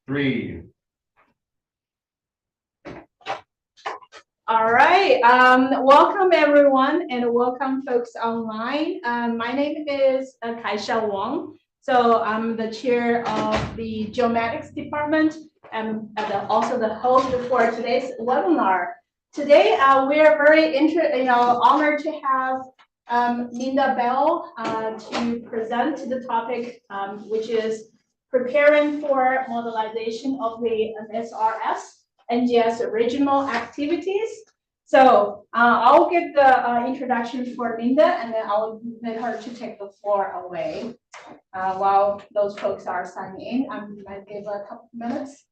Three. All right. Welcome everyone, and welcome folks online. My name is Kaisha Wang. So I'm the chair of the Geomatics department and also the host for today's webinar. Today we are very honored to have Linda Bell to present the topic, which is preparing for modernization of the NSRS. NGS regional activities. So I'll give the introduction for Linda, and then I'll let her to take the floor away while those folks are signing in. I'm going to give a couple of minutes.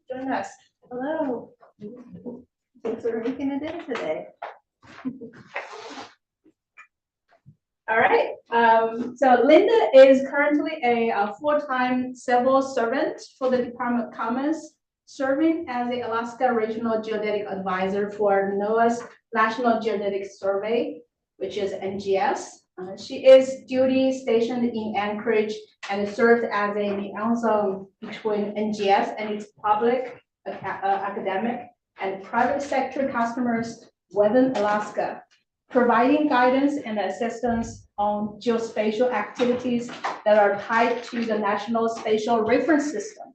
Join us. Hello. Thanks for making it in today. All right. So Linda is currently a full-time civil servant for the Department of Commerce, serving as the Alaska Regional Geodetic Advisor for NOAA's National Geodetic Survey, which is NGS. She is duty stationed in Anchorage and served as a liaison between NGS and its public, academic, and private sector customers within Alaska, providing guidance and assistance on geospatial activities that are tied to the National Spatial Reference System.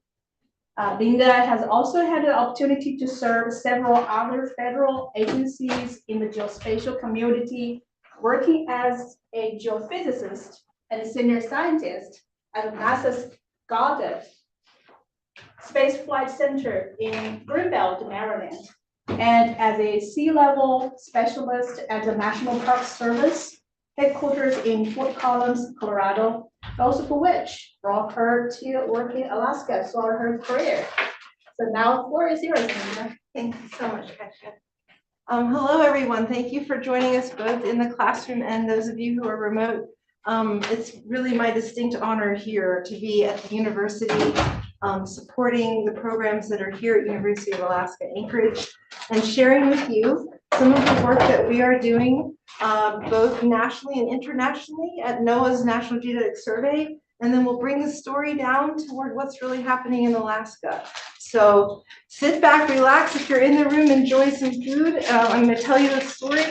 Linda has also had the opportunity to serve several other federal agencies in the geospatial community, working as a geophysicist and a senior scientist at NASA's Goddard Space Flight Center in Greenbelt, Maryland, and as a sea-level specialist at the National Park Service, headquarters in Fort Collins, Colorado, both of which brought her to work in Alaska throughout her career. So now the floor is yours, Linda. Thank you so much, Kasia. Hello, everyone. Thank you for joining us both in the classroom and those of you who are remote. It's really my distinct honor here to be at the university, supporting the programs that are here at University of Alaska Anchorage, and sharing with you some of the work that we are doing both nationally and internationally at NOAA's National Geodetic Survey, and then we'll bring the story down toward what's really happening in Alaska. So sit back, relax. If you're in the room, enjoy some food. I'm going to tell you the story.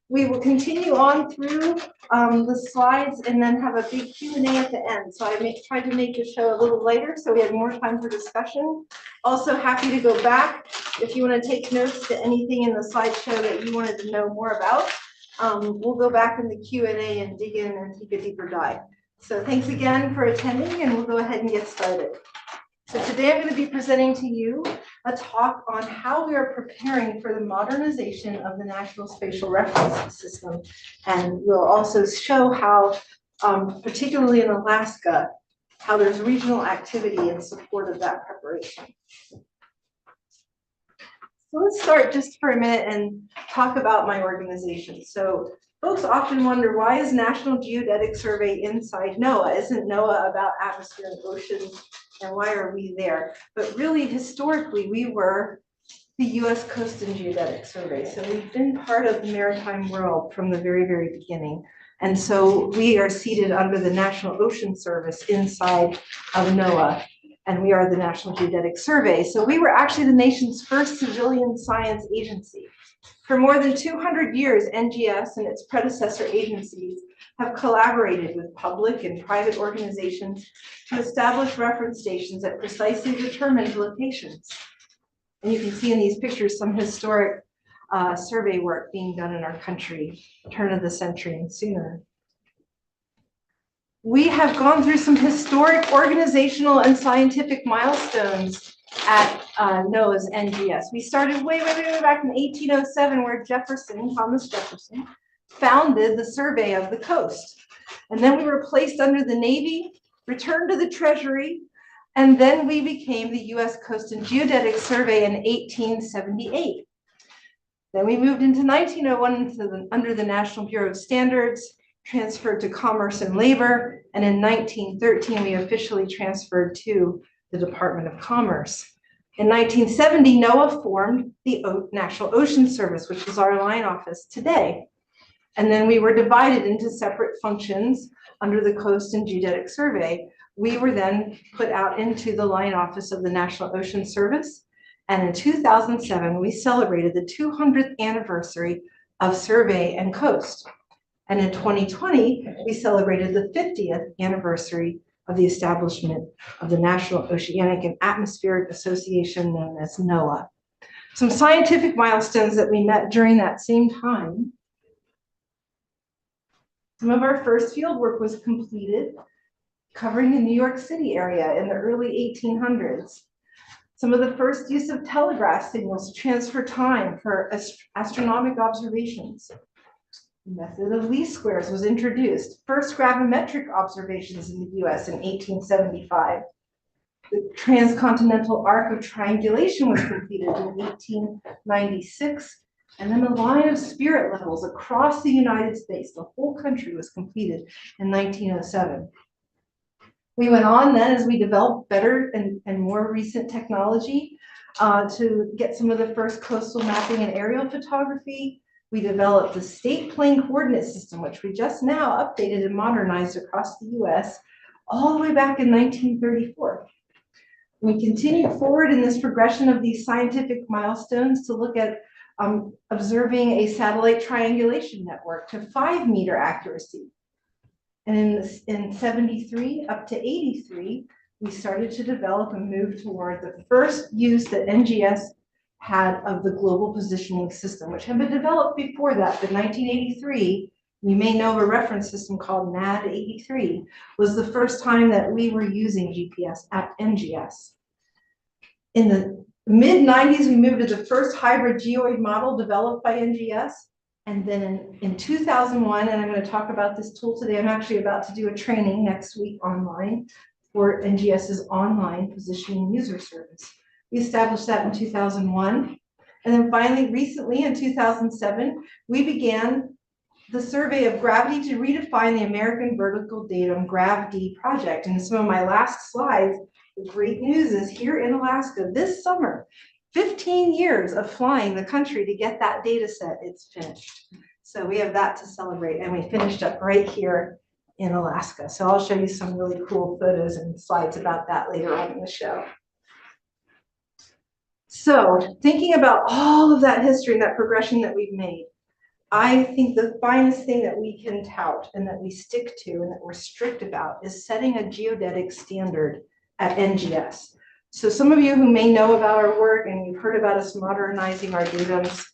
We will continue on through the slides and then have a big Q&A at the end. So I tried to make the show a little later so we had more time for discussion. Also happy to go back if you want to take notes to anything in the slideshow that you wanted to know more about. We'll go back in the Q&A and dig in and take a deeper dive. So thanks again for attending, and we'll go ahead and get started. So today I'm going to be presenting to you a talk on how we are preparing for the modernization of the National Spatial Reference System. And we'll also show how, particularly in Alaska, how there's regional activity in support of that preparation. So let's start just for a minute and talk about my organization. So folks often wonder, why is National Geodetic Survey inside NOAA? Isn't NOAA about atmosphere and oceans? And why are we there? But really, historically, we were the U.S. Coast and Geodetic Survey. So we've been part of the maritime world from the very, very beginning. And so we are seated under the National Ocean Service inside of NOAA, and we are the National Geodetic Survey. So we were actually the nation's first civilian science agency. For more than 200 years, NGS and its predecessor agencies have collaborated with public and private organizations to establish reference stations at precisely determined locations. And you can see in these pictures some historic survey work being done in our country, turn of the century and sooner. We have gone through some historic organizational and scientific milestones at NOAA's NGS. We started way back in 1807, where Thomas Jefferson, founded the Survey of the Coast. And then we were placed under the Navy, returned to the Treasury, and then we became the U.S. Coast and Geodetic Survey in 1878. Then we moved into 1901 under the National Bureau of Standards, transferred to Commerce and Labor, and in 1913 we officially transferred to the Department of Commerce. In 1970, NOAA formed the National Ocean Service, which is our line office today. And then we were divided into separate functions under the Coast and Geodetic Survey. We were then put out into the line office of the National Ocean Service. And in 2007, we celebrated the 200th anniversary of Survey and Coast. And in 2020, we celebrated the 50th anniversary of the establishment of the National Oceanic and Atmospheric Association, known as NOAA. Some scientific milestones that we met during that same time. Some of our first field work was completed covering the New York City area in the early 1800s. Some of the first use of telegraph signals to transfer time for astronomical observations. The method of least squares was introduced. First gravimetric observations in the US in 1875. The transcontinental arc of triangulation was completed in 1896. And then the line of spirit levels across the United States, the whole country, was completed in 1907. We went on then as we developed better and more recent technology to get some of the first coastal mapping and aerial photography. We developed the state plane coordinate system, which we just now updated and modernized across the US all the way back in 1934. We continued forward in this progression of these scientific milestones to look at observing a satellite triangulation network to 5-meter accuracy. And in 73 up to 83, we started to develop and move toward the first use that NGS had of the global positioning system, which had been developed before that. But 1983, you may know of a reference system called NAD 83, was the first time that we were using GPS at NGS. In the mid-90s, we moved to the first hybrid geoid model developed by NGS. And then in 2001, and I'm going to talk about this tool today, I'm actually about to do a training next week online for NGS's online positioning user service. We established that in 2001. And then finally, recently in 2007, we began the survey of gravity to redefine the American Vertical Datum GravD project. And some of my last slides, the great news is here in Alaska this summer, 15 years of flying the country to get that data set, it's finished. So we have that to celebrate, and we finished up right here in Alaska. So I'll show you some really cool photos and slides about that later on in the show. So thinking about all of that history and that progression that we've made, I think the finest thing that we can tout and that we stick to and that we're strict about is setting a geodetic standard at NGS. So some of you who may know about our work and you've heard about us modernizing our datums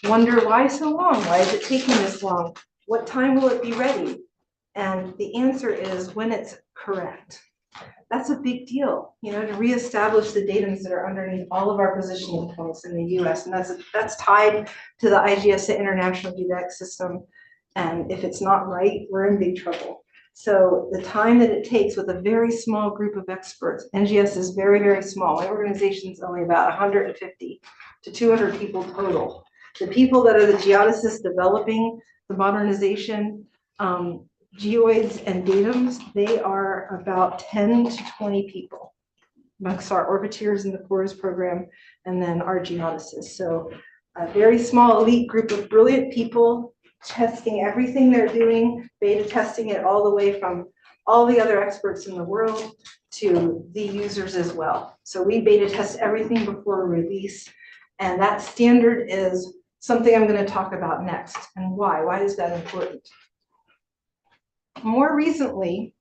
wonder why so long? Why is it taking this long? What time will it be ready? And the answer is when it's correct. That's a big deal, you know, to reestablish the datums that are underneath all of our positioning points in the US. And that's tied to the IGS, the International Geodetic System. And if it's not right, we're in big trouble. So the time that it takes with a very small group of experts, NGS is very, very small. My organization is only about 150 to 200 people total. The people that are the geodesists developing the modernization, geoids and datums, they are about 10 to 20 people amongst our orbiteers in the CORS program and then our geodesists. So a very small elite group of brilliant people testing everything they're doing, beta testing it all the way from all the other experts in the world to the users as well. So we beta test everything before release. And that standard is something I'm going to talk about next. And why? Why is that important? More recently,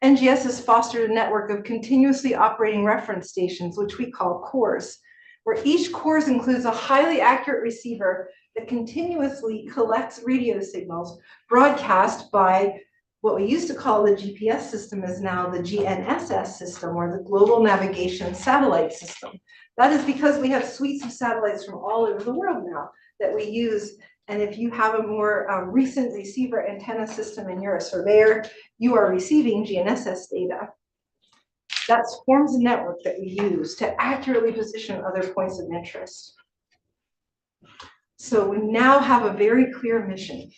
NGS has fostered a network of continuously operating reference stations, which we call cores, where each cores includes a highly accurate receiver that continuously collects radio signals broadcast by what we used to call the GPS system is now the GNSS system, or the Global Navigation Satellite System. That is because we have suites of satellites from all over the world now that we use. And if you have a more recent receiver antenna system and you're a surveyor, you are receiving GNSS data. That forms a network that we use to accurately position other points of interest. So we now have a very clear mission.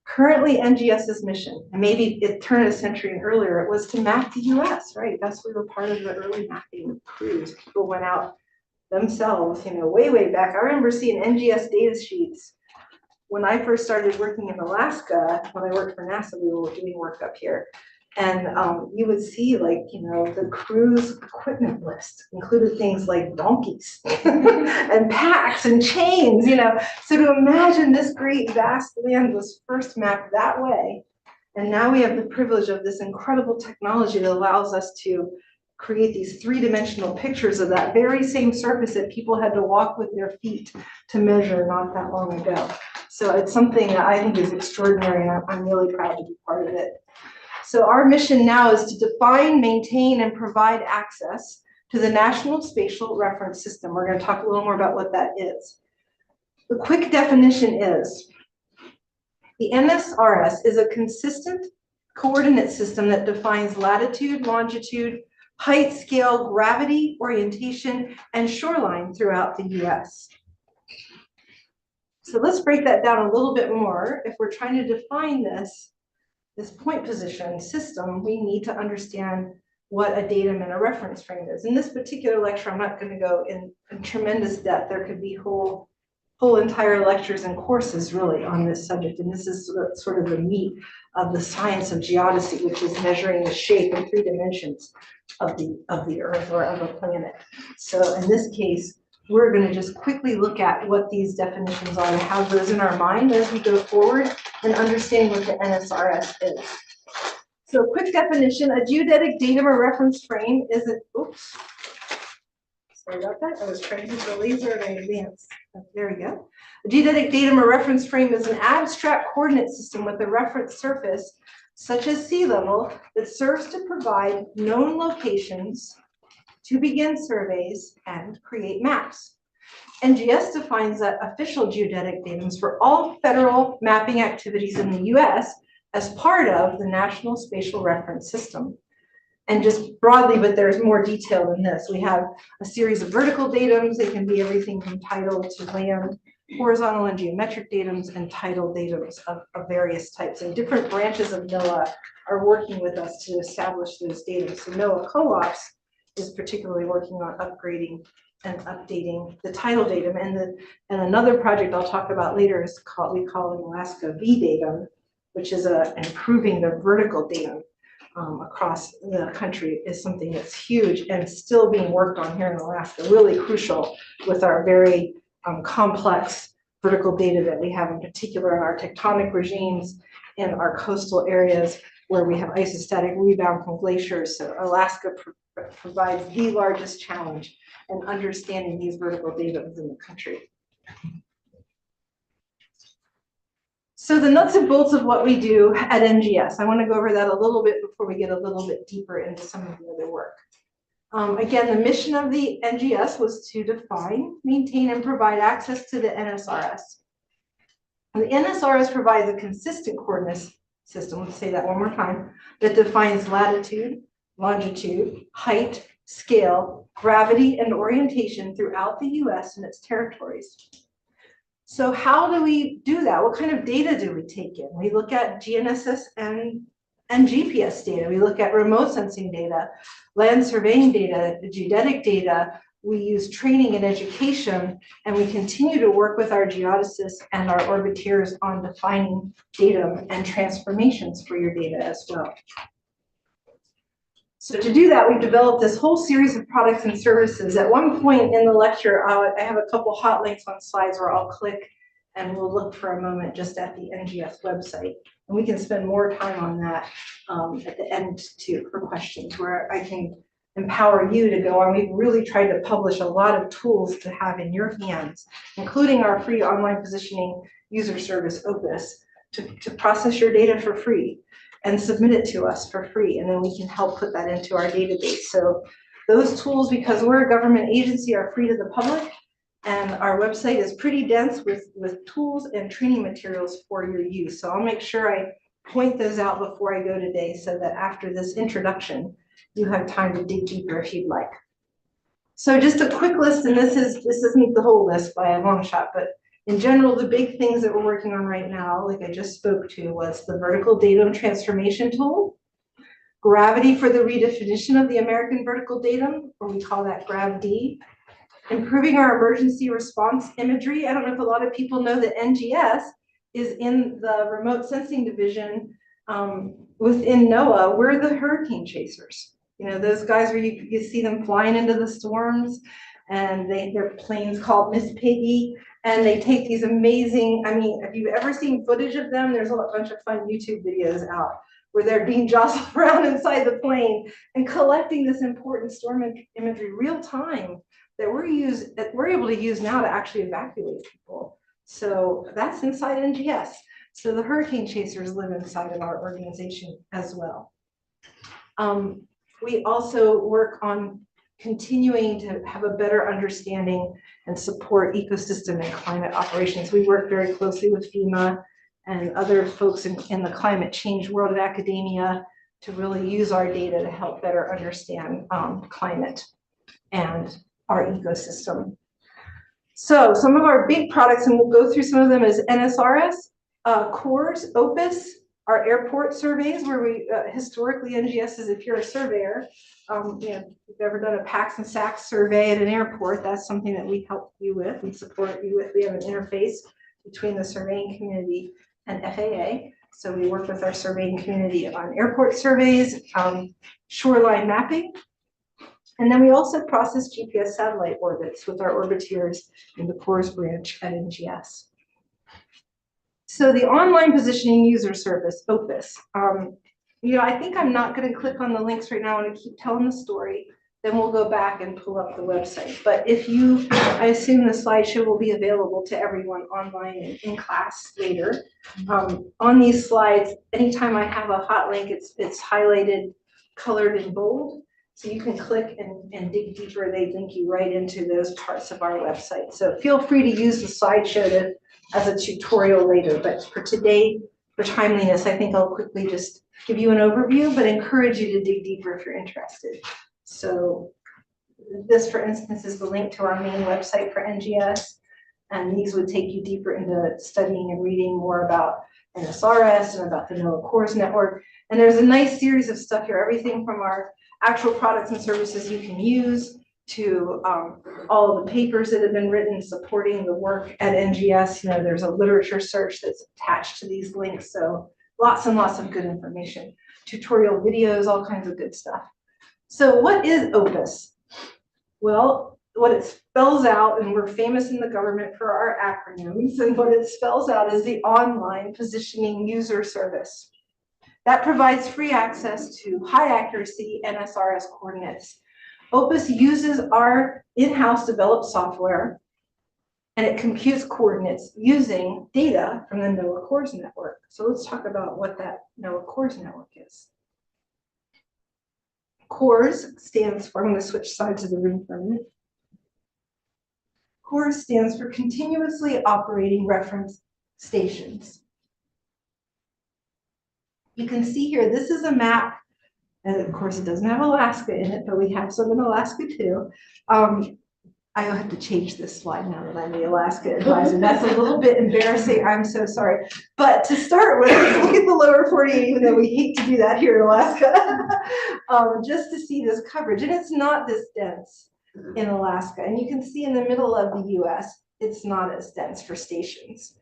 Currently, NGS's mission, and maybe it turned a century and earlier, it was to map the US, right? That's we were part of the early mapping crews. People went out themselves, way back. I remember seeing NGS data sheets when I first started working in Alaska. When I worked for NASA, we were doing work up here. And you would see the crew's equipment list included things like donkeys and packs and chains, So to imagine this great vast land was first mapped that way. And now we have the privilege of this incredible technology that allows us to create these three-dimensional pictures of that very same surface that people had to walk with their feet to measure not that long ago. So it's something that I think is extraordinary, and I'm really proud to be part of it. So our mission now is to define, maintain, and provide access to the National Spatial Reference System. We're going to talk a little more about what that is. The quick definition is, the NSRS is a consistent coordinate system that defines latitude, longitude, height, scale, gravity, orientation, and shoreline throughout the US. So let's break that down a little bit more. If we're trying to define this point position system, we need to understand what a datum and a reference frame is. In this particular lecture, I'm not going to go in tremendous depth. There could be whole entire lectures and courses really on this subject. And this is sort of the meat of the science of geodesy, which is measuring the shape in 3 dimensions of the Earth or of a planet. So in this case, we're going to just quickly look at what these definitions are and have those in our mind as we go forward and understand what the NSRS is. So quick definition, a geodetic datum or reference frame is an, oops, sorry about that. I was trying to use the laser and I advanced. There we go. A geodetic datum or reference frame is an abstract coordinate system with a reference surface, such as sea level, that serves to provide known locations to begin surveys and create maps. NGS defines that official geodetic datums for all federal mapping activities in the US as part of the National Spatial Reference System. And just broadly, but there's more detail than this. We have a series of vertical datums. They can be everything from tidal to land, horizontal and geometric datums, and tidal datums of various types. And different branches of NOAA are working with us to establish those datums. So NOAA Co-ops is particularly working on upgrading and updating the tidal datum. And another project I'll talk about later is we call in Alaska VDatum, which is improving the vertical datum across the country, is something that's huge and still being worked on here in Alaska, really crucial with our very complex vertical data that we have, in particular in our tectonic regimes in our coastal areas where we have isostatic rebound from glaciers. So Alaska provides the largest challenge in understanding these vertical datums in the country. So the nuts and bolts of what we do at NGS, I want to go over that a little bit before we get a little bit deeper into some of the other work. Again, the mission of the NGS was to define, maintain, and provide access to the NSRS. And the NSRS provides a consistent coordinate system, let's say that one more time, that defines latitude, longitude, height, scale, gravity, and orientation throughout the US and its territories. So how do we do that? What kind of data do we take in? We look at GNSS and GPS data. We look at remote sensing data, land surveying data, geodetic data. We use training and education, and we continue to work with our geodesists and our orbiteers on defining datum and transformations for your data as well. So to do that, we've developed this whole series of products and services. At one point in the lecture, I have a couple hot links on slides where I'll click and we'll look for a moment just at the NGS website. And we can spend more time on that at the end too for questions, where I can empower you to go on. We've really tried to publish a lot of tools to have in your hands, including our free online positioning user service, Opus, to process your data for free and submit it to us for free, and then we can help put that into our database. So those tools, because we're a government agency, are free to the public, and our website is pretty dense with tools and training materials for your use. So I'll make sure I point those out before I go today, so that after this introduction, you have time to dig deeper if you'd like. So just a quick list, and this isn't the whole list by a long shot, but in general, the big things that we're working on right now, like I just spoke to, was the vertical datum transformation tool, gravity for the redefinition of the American vertical datum, or we call that GravD, improving our emergency response imagery. I don't know if a lot of people know that NGS is in the remote sensing division within NOAA. We're the hurricane chasers. You know, those guys where you see them flying into the storms, and their planes called Miss Piggy, and they take these amazing, I mean, if you've ever seen footage of them, there's a bunch of fun YouTube videos out where they're being jostled around inside the plane and collecting this important storm imagery real time that we're able to use now to actually evacuate people. So that's inside NGS. So the hurricane chasers live inside of our organization as well. We also work on continuing to have a better understanding and support ecosystem and climate operations. We work very closely with FEMA and other folks in the climate change world of academia to really use our data to help better understand climate and our ecosystem. So some of our big products, and we'll go through some of them, is NSRS, CORS, OPUS, our airport surveys, where we historically NGS is, if you're a surveyor, you know, if you've ever done a PAX and SACS survey at an airport, that's something that we help you with and support you with. We have an interface between the surveying community and FAA. So we work with our surveying community on airport surveys, shoreline mapping. And then we also process GPS satellite orbits with our orbiteers in the CORS branch at NGS. So the online positioning user service, OPUS. You know, I think I'm not going to click on the links right now. I want to keep telling the story. Then we'll go back and pull up the website. But if you, I assume the slideshow will be available to everyone online and in class later. On these slides, anytime I have a hot link, it's highlighted, colored in bold. So you can click and dig deeper. They link you right into those parts of our website. So feel free to use the slideshow as a tutorial later. But for today, for timeliness, I think I'll quickly just give you an overview, but encourage you to dig deeper if you're interested. So this, for instance, is the link to our main website for NGS. And these would take you deeper into studying and reading more about NSRS and about the NOAA CORS network. And there's a nice series of stuff here, everything from our actual products and services you can use to all of the papers that have been written supporting the work at NGS. You know, there's a literature search that's attached to these links. So lots and lots of good information, tutorial videos, all kinds of good stuff. So what is OPUS? Well, what it spells out, and we're famous in the government for our acronyms, and what it spells out is the online positioning user service. That provides free access to high accuracy NSRS coordinates. OPUS uses our in-house developed software, and it computes coordinates using data from the NOAA CORS network. So let's talk about what that NOAA CORS network is. CORS stands for, I'm going to switch sides of the room for a minute. CORS stands for Continuously Operating Reference Stations. You can see here, this is a map, and of course it doesn't have Alaska in it, but we have some in Alaska too. I have to change this slide now that I'm the Alaska advisor. That's a little bit embarrassing, I'm so sorry. But to start with, let's look at the lower 48, even though we hate to do that here in Alaska, just to see this coverage. And it's not this dense in Alaska. And you can see in the middle of the US, it's not as dense for stations.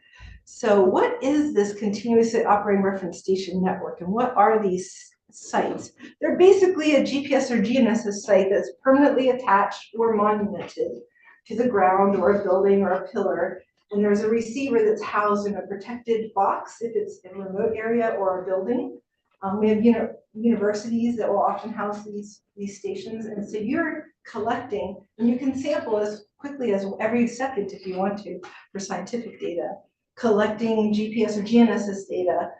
So what is this continuously operating reference station network, and what are these sites? They're basically a GPS or GNSS site that's permanently attached or monumented to the ground or a building or a pillar. And there's a receiver that's housed in a protected box if it's in a remote area or a building. We have universities that will often house these stations. And so you're collecting, and you can sample as quickly as every second if you want to for scientific data, collecting GPS or GNSS data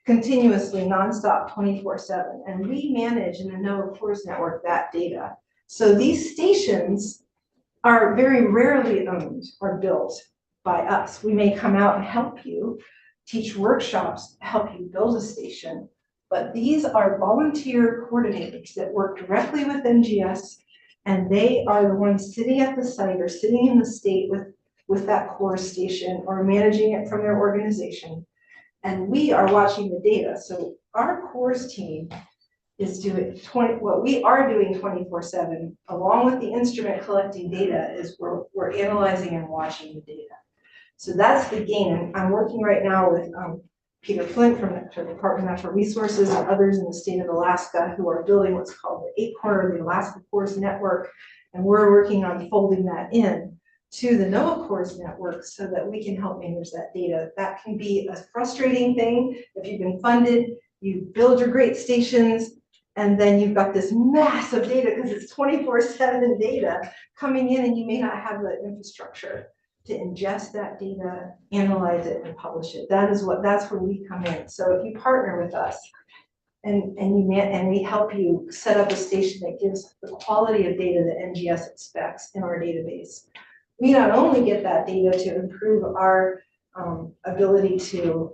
continuously, nonstop, 24/7. And we manage in the NOAA CORS network that data. So these stations are very rarely owned or built by us. We may come out and help you, teach workshops, help you build a station, but these are volunteer coordinators that work directly with NGS, and they are the ones sitting at the site or sitting in the state with that CORS station or managing it from their organization. And we are watching the data. So our CORS team is doing what we are doing 24/7, along with the instrument collecting data, is we're analyzing and watching the data. So that's the gain. And I'm working right now with Peter Flint from the Department of Natural Resources and others in the state of Alaska who are building what's called the ACORN, the Alaska Cores Network. And we're working on folding that in to the NOAA Cores Network so that we can help manage that data. That can be a frustrating thing if you've been funded, you build your great stations, and then you've got this massive data because it's 24/7 data coming in and you may not have the infrastructure to ingest that data, analyze it, and publish it. That's where we come in. So if you partner with us and we help you set up a station that gives the quality of data that NGS expects in our database, we not only get that data to improve our ability to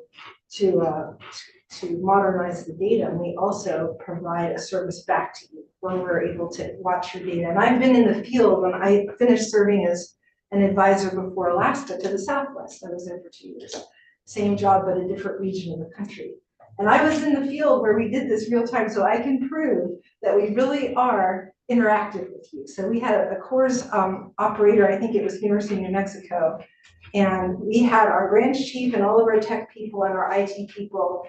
modernize the data, and we also provide a service back to you where we're able to watch your data. And I've been in the field when I finished serving as an advisor before Alaska to the Southwest. I was there for 2 years. Same job, but a different region of the country. And I was in the field where we did this real time, so I can prove that we really are interactive with you. So we had a CORS operator, I think it was University of New Mexico, and we had our branch chief and all of our tech people and our IT people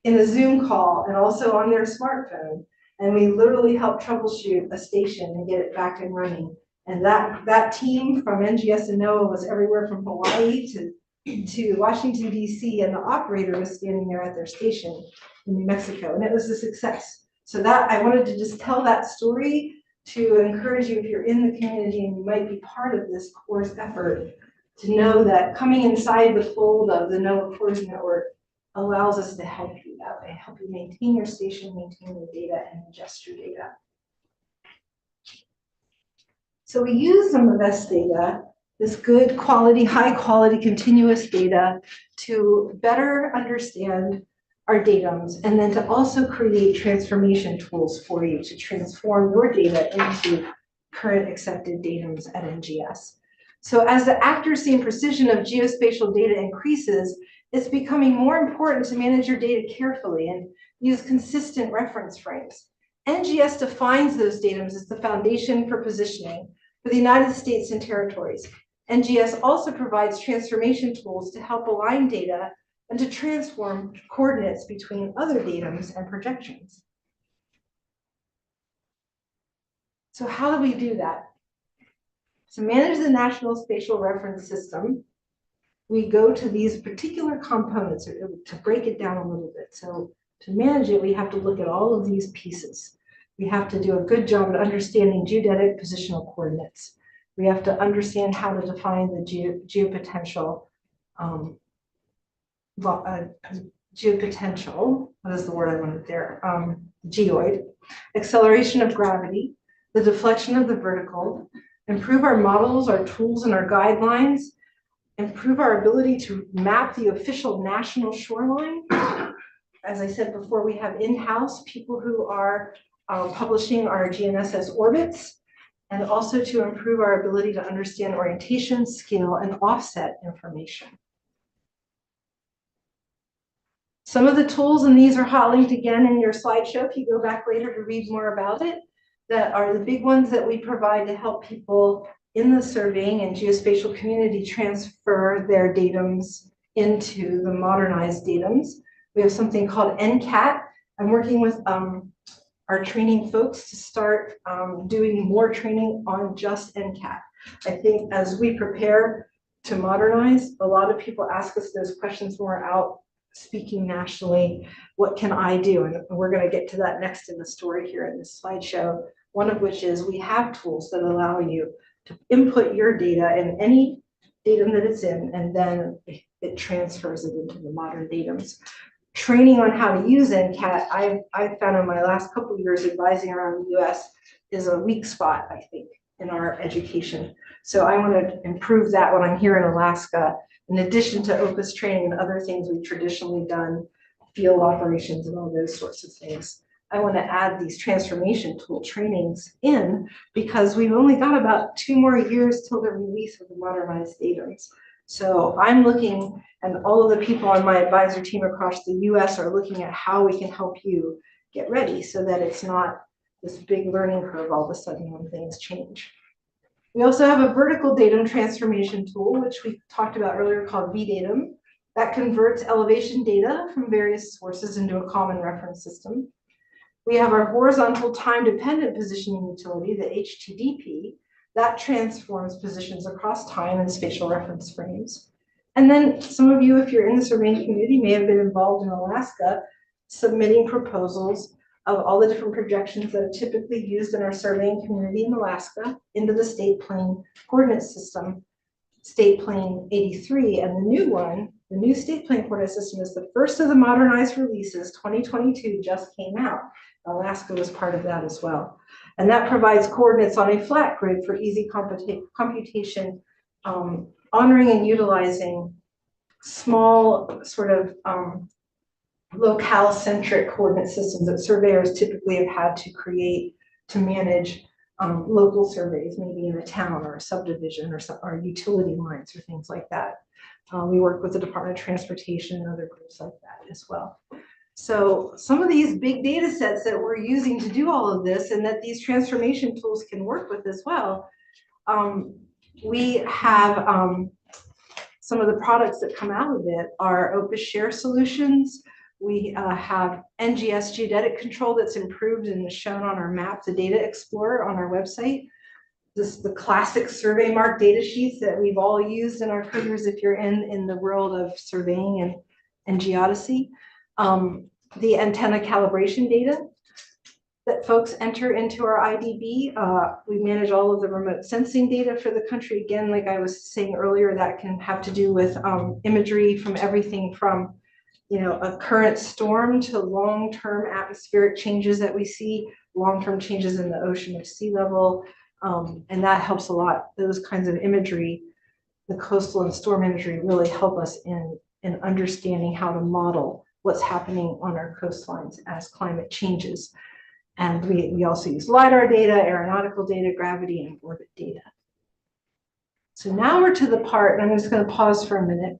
in a Zoom call and also on their smartphone. And we literally helped troubleshoot a station and get it back and running. And that team from NGS and NOAA was everywhere from Hawaii to Washington, DC, and the operator was standing there at their station in New Mexico, and it was a success. So that I wanted to just tell that story to encourage you if you're in the community and you might be part of this CORS effort, to know that coming inside the fold of the NOAA CORS network allows us to help you that way, help you maintain your station, maintain your data, and ingest your data. So we use some of this data, this good quality, high quality, continuous data to better understand our datums, and then to also create transformation tools for you to transform your data into current accepted datums at NGS. So as the accuracy and precision of geospatial data increases, it's becoming more important to manage your data carefully and use consistent reference frames. NGS defines those datums as the foundation for positioning for the United States and territories. NGS also provides transformation tools to help align data and to transform coordinates between other datums and projections. So how do we do that? To manage the National Spatial Reference System, we go to these particular components to break it down a little bit. So to manage it, we have to look at all of these pieces. We have to do a good job at understanding geodetic positional coordinates. We have to understand how to define the geopotential, what is the word I wanted there? Geoid, acceleration of gravity, the deflection of the vertical, improve our models, our tools, and our guidelines, improve our ability to map the official national shoreline. As I said before, we have in-house people who are publishing our GNSS orbits, and also to improve our ability to understand orientation, scale, and offset information. Some of the tools, and these are hot linked again in your slideshow if you go back later to read more about it, that are the big ones that we provide to help people in the surveying and geospatial community transfer their datums into the modernized datums. We have something called NCAT. I'm working with our training folks to start doing more training on just NCAT. I think as we prepare to modernize, a lot of people ask us those questions when we're out speaking nationally. What can I do? And we're going to get to that next in the story here in this slideshow. One of which is we have tools that allow you to input your data in any datum that it's in, and then it transfers it into the modern datums. Training on how to use NCAT, I've found in my last couple of years advising around the US is a weak spot, I think, in our education. So I want to improve that when I'm here in Alaska, in addition to OPUS training and other things we've traditionally done, field operations and all those sorts of things. I want to add these transformation tool trainings in because we've only got about 2 more years till the release of the modernized datums. So I'm looking, and all of the people on my advisor team across the US are looking at how we can help you get ready so that it's not this big learning curve all of a sudden when things change. We also have a vertical datum transformation tool, which we talked about earlier, called VDatum, that converts elevation data from various sources into a common reference system. We have our horizontal time-dependent positioning utility, the HTDP, that transforms positions across time and spatial reference frames. And then some of you, if you're in the surveying community, may have been involved in Alaska, submitting proposals of all the different projections that are typically used in our surveying community in Alaska into the state plane coordinate system, state plane 83. And the new one, the new state plane coordinate system, is the first of the modernized releases. 2022 just came out. Alaska was part of that as well. And that provides coordinates on a flat grid for easy computation, honoring and utilizing small sort of locale-centric coordinate systems that surveyors typically have had to create to manage local surveys, maybe in a town or a subdivision or utility lines or things like that. We work with the Department of Transportation and other groups like that as well. So some of these big data sets that we're using to do all of this and that these transformation tools can work with as well, we have some of the products that come out of it are Opus Share solutions. We have NGS geodetic control that's improved and is shown on our map, the Data Explorer on our website. This is the classic survey mark data sheets that we've all used in our careers if you're in the world of surveying and geodesy. The antenna calibration data that folks enter into our IDB. We manage all of the remote sensing data for the country. Again, like I was saying earlier, that can have to do with imagery from everything from a current storm to long-term atmospheric changes that we see, long-term changes in the ocean or sea level. And that helps a lot. Those kinds of imagery, the coastal and storm imagery, really help us in understanding how to model what's happening on our coastlines as climate changes. And we also use LiDAR data, aeronautical data, gravity, and orbit data. So now we're to the part, and I'm just going to pause for a minute.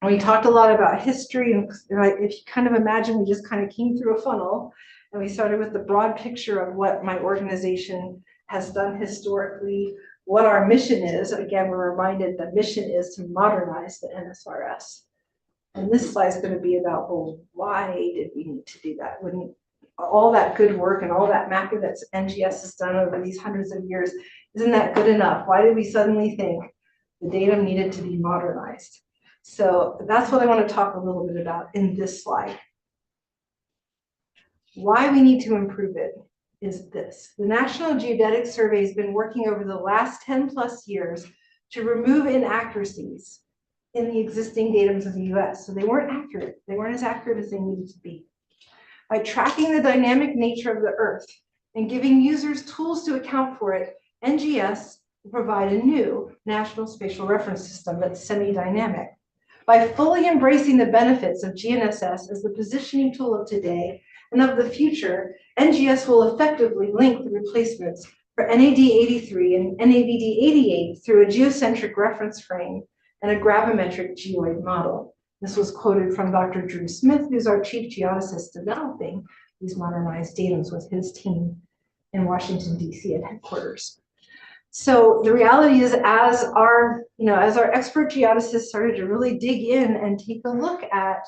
We talked a lot about history, and if you kind of imagine, we just kind of came through a funnel, and we started with the broad picture of what my organization has done historically, what our mission is. Again, we're reminded the mission is to modernize the NSRS. And this slide is going to be about, well, why did we need to do that? When all that good work and all that mapping that NGS has done over these hundreds of years, isn't that good enough? Why did we suddenly think the data needed to be modernized? So that's what I want to talk a little bit about in this slide. Why we need to improve it is this. The National Geodetic Survey has been working over the last 10 plus years to remove inaccuracies in the existing datums of the US. So they weren't accurate. They weren't as accurate as they needed to be. By tracking the dynamic nature of the Earth and giving users tools to account for it, NGS will provide a new National Spatial Reference System that's semi-dynamic. By fully embracing the benefits of GNSS as the positioning tool of today and of the future, NGS will effectively link the replacements for NAD 83 and NAVD 88 through a geocentric reference frame and a gravimetric geoid model. This was quoted from Dr. Drew Smith, who's our chief geodesist developing these modernized datums with his team in Washington, D.C. at headquarters. So the reality is, as our expert geodesists started to really dig in and take a look at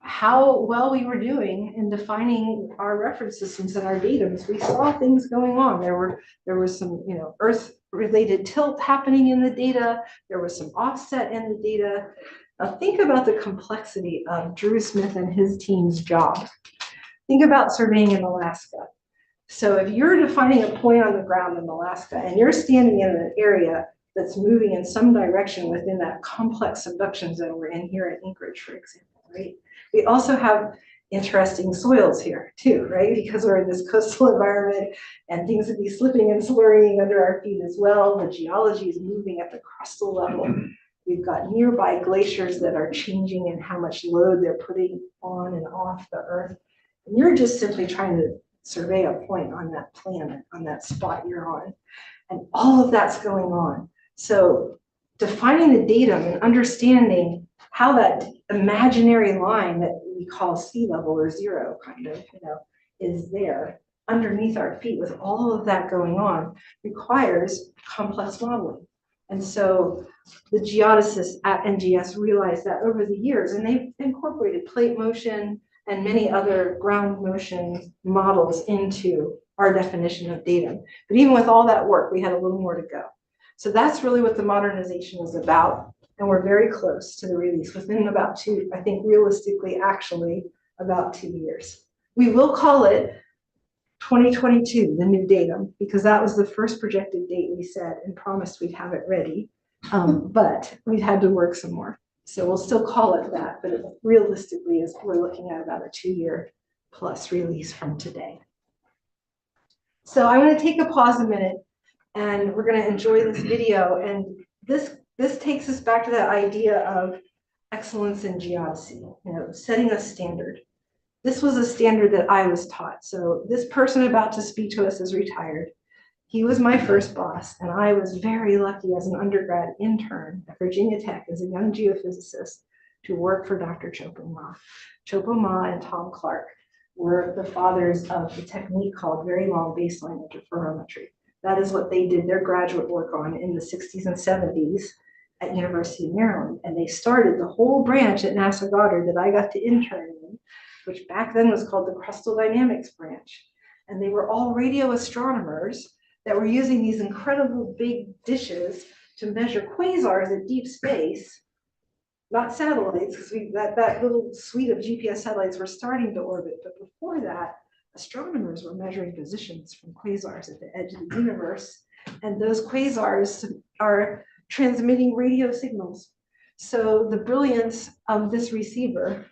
how well we were doing in defining our reference systems and our datums, we saw things going on. There was some Earth-related tilt happening in the data. There was some offset in the data. Now think about the complexity of Drew Smith and his team's job. Think about surveying in Alaska. So if you're defining a point on the ground in Alaska and you're standing in an area that's moving in some direction within that complex subduction zone we're in here at Anchorage, for example, right? We also have interesting soils here too, right? Because we're in this coastal environment and things would be slipping and slurrying under our feet as well. The geology is moving at the crustal level. We've got nearby glaciers that are changing in how much load they're putting on and off the Earth. And you're just simply trying to survey a point on that planet, on that spot you're on. And all of that's going on. So defining the datum and understanding how that imaginary line that we call sea level or zero kind of, is there underneath our feet with all of that going on requires complex modeling. And so the geodesists at NGS realized that over the years, and they've incorporated plate motion and many other ground motion models into our definition of datum. But even with all that work, we had a little more to go. So that's really what the modernization is about. And we're very close to the release within about two, I think realistically, actually about 2 years. We will call it 2022, the new datum, because that was the first projected date we said and promised we'd have it ready. But we've had to work some more. So we'll still call it that, but it realistically is we're looking at about a 2-year plus release from today. So I'm going to take a pause a minute and we're going to enjoy this video. And this takes us back to that idea of excellence in geodesy, setting a standard. This was a standard that I was taught. So this person about to speak to us is retired. He was my first boss, and I was very lucky as an undergrad intern at Virginia Tech as a young geophysicist to work for Dr. Chopo Ma. Chopo Ma and Tom Clark were the fathers of the technique called very long baseline interferometry. That is what they did their graduate work on in the 60s and 70s at University of Maryland. And they started the whole branch at NASA Goddard that I got to intern in, which back then was called the Crustal Dynamics branch. And they were all radio astronomers that were using these incredible big dishes to measure quasars at deep space, not satellites, because that little suite of GPS satellites were starting to orbit. But before that, astronomers were measuring positions from quasars at the edge of the universe. And those quasars are transmitting radio signals. So the brilliance of this receiver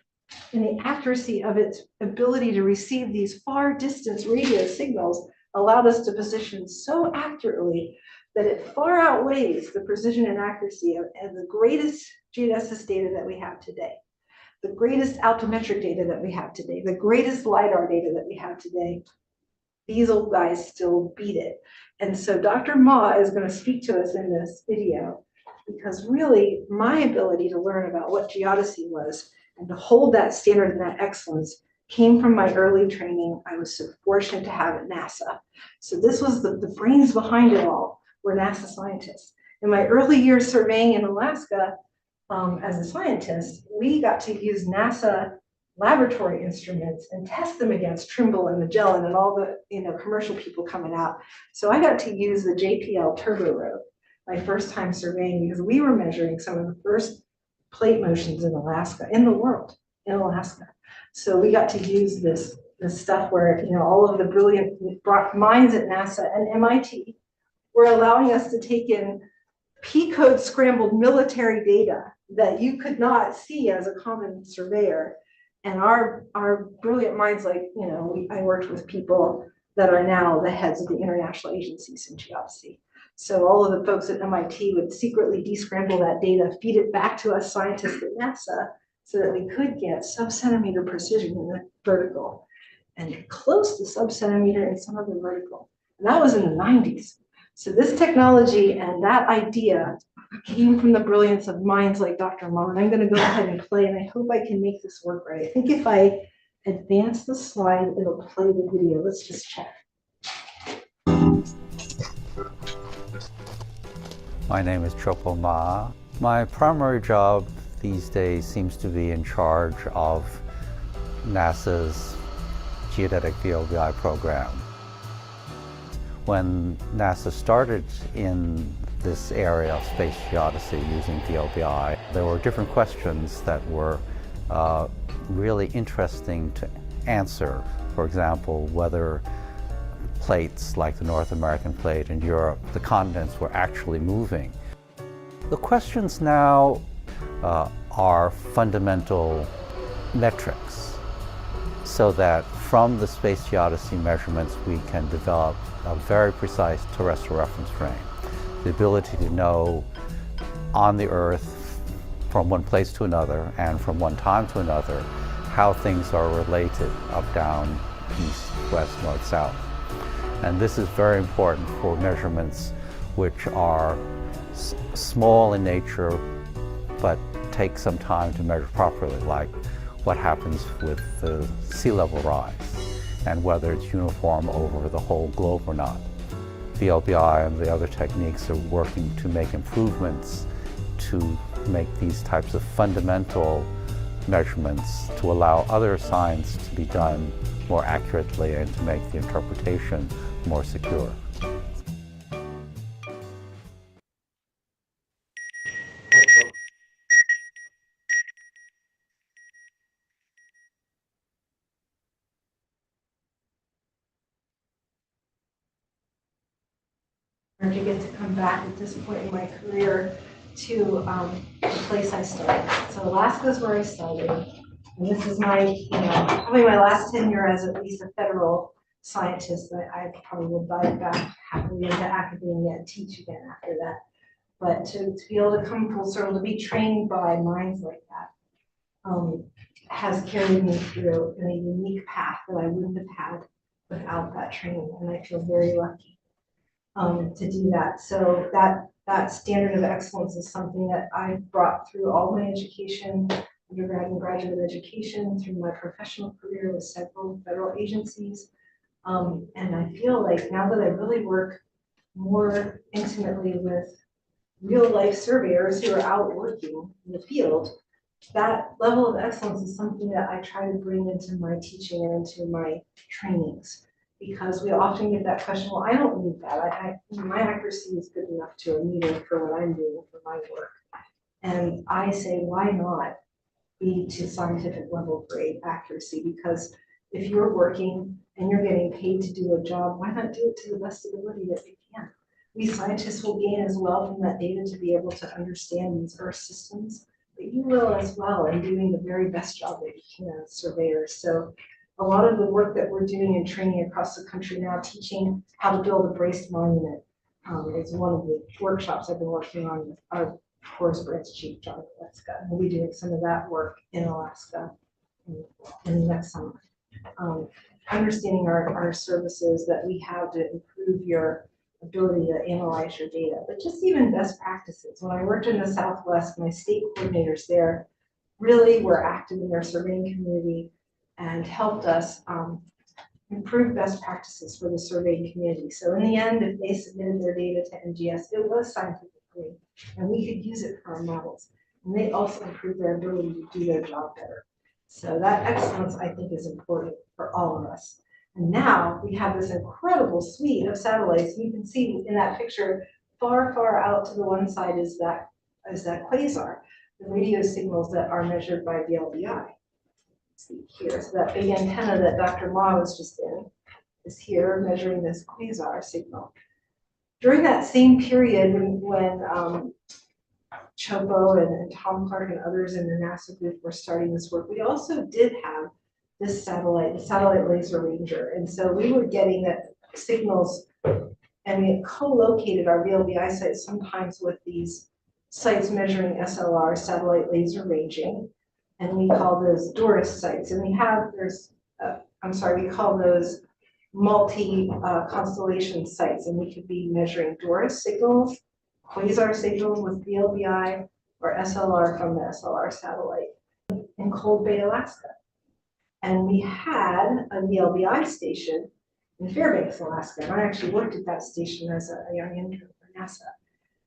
and the accuracy of its ability to receive these far distance radio signals allowed us to position so accurately that it far outweighs the precision and accuracy of the greatest geodesic data that we have today, the greatest altimetric data that we have today, the greatest LiDAR data that we have today. These old guys still beat it. And so Dr. Ma is going to speak to us in this video because really my ability to learn about what geodesy was and to hold that standard and that excellence came from my early training I was so fortunate to have at NASA. So this was the brains behind it all were NASA scientists. In my early years surveying in Alaska as a scientist, we got to use NASA laboratory instruments and test them against Trimble and Magellan and all the commercial people coming out. So I got to use the JPL turbo rope my first time surveying because we were measuring some of the first plate motions in Alaska, in the world, in Alaska. So we got to use this stuff where all of the brilliant minds at NASA and MIT were allowing us to take in P-code scrambled military data that you could not see as a common surveyor. And our brilliant minds, I worked with people that are now the heads of the international agencies in geodesy. So all of the folks at MIT would secretly descramble that data, feed it back to us scientists at NASA so that we could get sub-centimeter precision in the vertical and close to sub-centimeter in some of the vertical. And that was in the 90s. So this technology and that idea came from the brilliance of minds like Dr. Ma. And I'm going to go ahead and play, and I hope I can make this work right. I think if I advance the slide, it'll play the video. Let's just check. My name is Chopo Ma. My primary job these days seems to be in charge of NASA's geodetic VLBI program. When NASA started in this area of space geodesy using VLBI, there were different questions that were really interesting to answer. For example, whether plates like the North American plate in Europe, the continents were actually moving. The questions now are fundamental metrics, so that from the space geodesy measurements we can develop a very precise terrestrial reference frame. The ability to know on the Earth from one place to another and from one time to another how things are related up, down, east, west, north, south. And this is very important for measurements which are small in nature but take some time to measure properly, like what happens with the sea level rise and whether it's uniform over the whole globe or not. VLBI and the other techniques are working to make improvements to make these types of fundamental measurements to allow other science to be done more accurately and to make the interpretation more secure. To get to come back at this point in my career to the place I started. So Alaska is where I started. And this is my, probably my last tenure as at least a federal scientist. I probably will dive back happily into academia and teach again after that. But to be able to come full circle, to be trained by minds like that, has carried me through in a unique path that I wouldn't have had without that training. And I feel very lucky to do that. So that standard of excellence is something that I've brought through all my education, undergrad and graduate education, through my professional career with several federal agencies. And I feel like now that I really work more intimately with real life surveyors who are out working in the field, that level of excellence is something that I try to bring into my teaching and into my trainings. Because we often get that question, well, I don't need that. My accuracy is good enough to a meter for what I'm doing for my work. And I say, why not be to scientific level grade accuracy? Because if you're working and you're getting paid to do a job, why not do it to the best ability that you can? We scientists will gain as well from that data to be able to understand these Earth systems, but you will as well in doing the very best job that you can as surveyors. So a lot of the work that we're doing and training across the country now, teaching how to build a braced monument, is one of the workshops I've been working on with our Forest Branch Chief, John Alaska. And we'll be doing some of that work in Alaska in the next summer. Understanding our services that we have to improve your ability to analyze your data, but just even best practices. When I worked in the Southwest, my state coordinators there really were active in their surveying community and helped us improve best practices for the surveying community. So in the end, if they submitted their data to NGS, it was scientifically, and we could use it for our models. And they also improved their ability to do their job better. So that excellence, I think, is important for all of us. And now we have this incredible suite of satellites. You can see in that picture, far, far out to the one side is that quasar, the radio signals that are measured by VLBI. See here, so that big antenna that Dr. Ma was just in is here measuring this quasar signal. During that same period when Chopo and Tom Clark and others in the NASA group were starting this work, we also did have this satellite, the Satellite Laser Ranger. And so we were getting that signals, and we co-located our VLBI sites sometimes with these sites measuring SLR, satellite laser ranging. And we call those DORIS sites. And we call those multi-constellation sites. And we could be measuring DORIS signals, quasar signals with VLBI, or SLR from the SLR satellite in Cold Bay, Alaska. And we had a VLBI station in Fairbanks, Alaska. And I actually worked at that station as a young intern for NASA.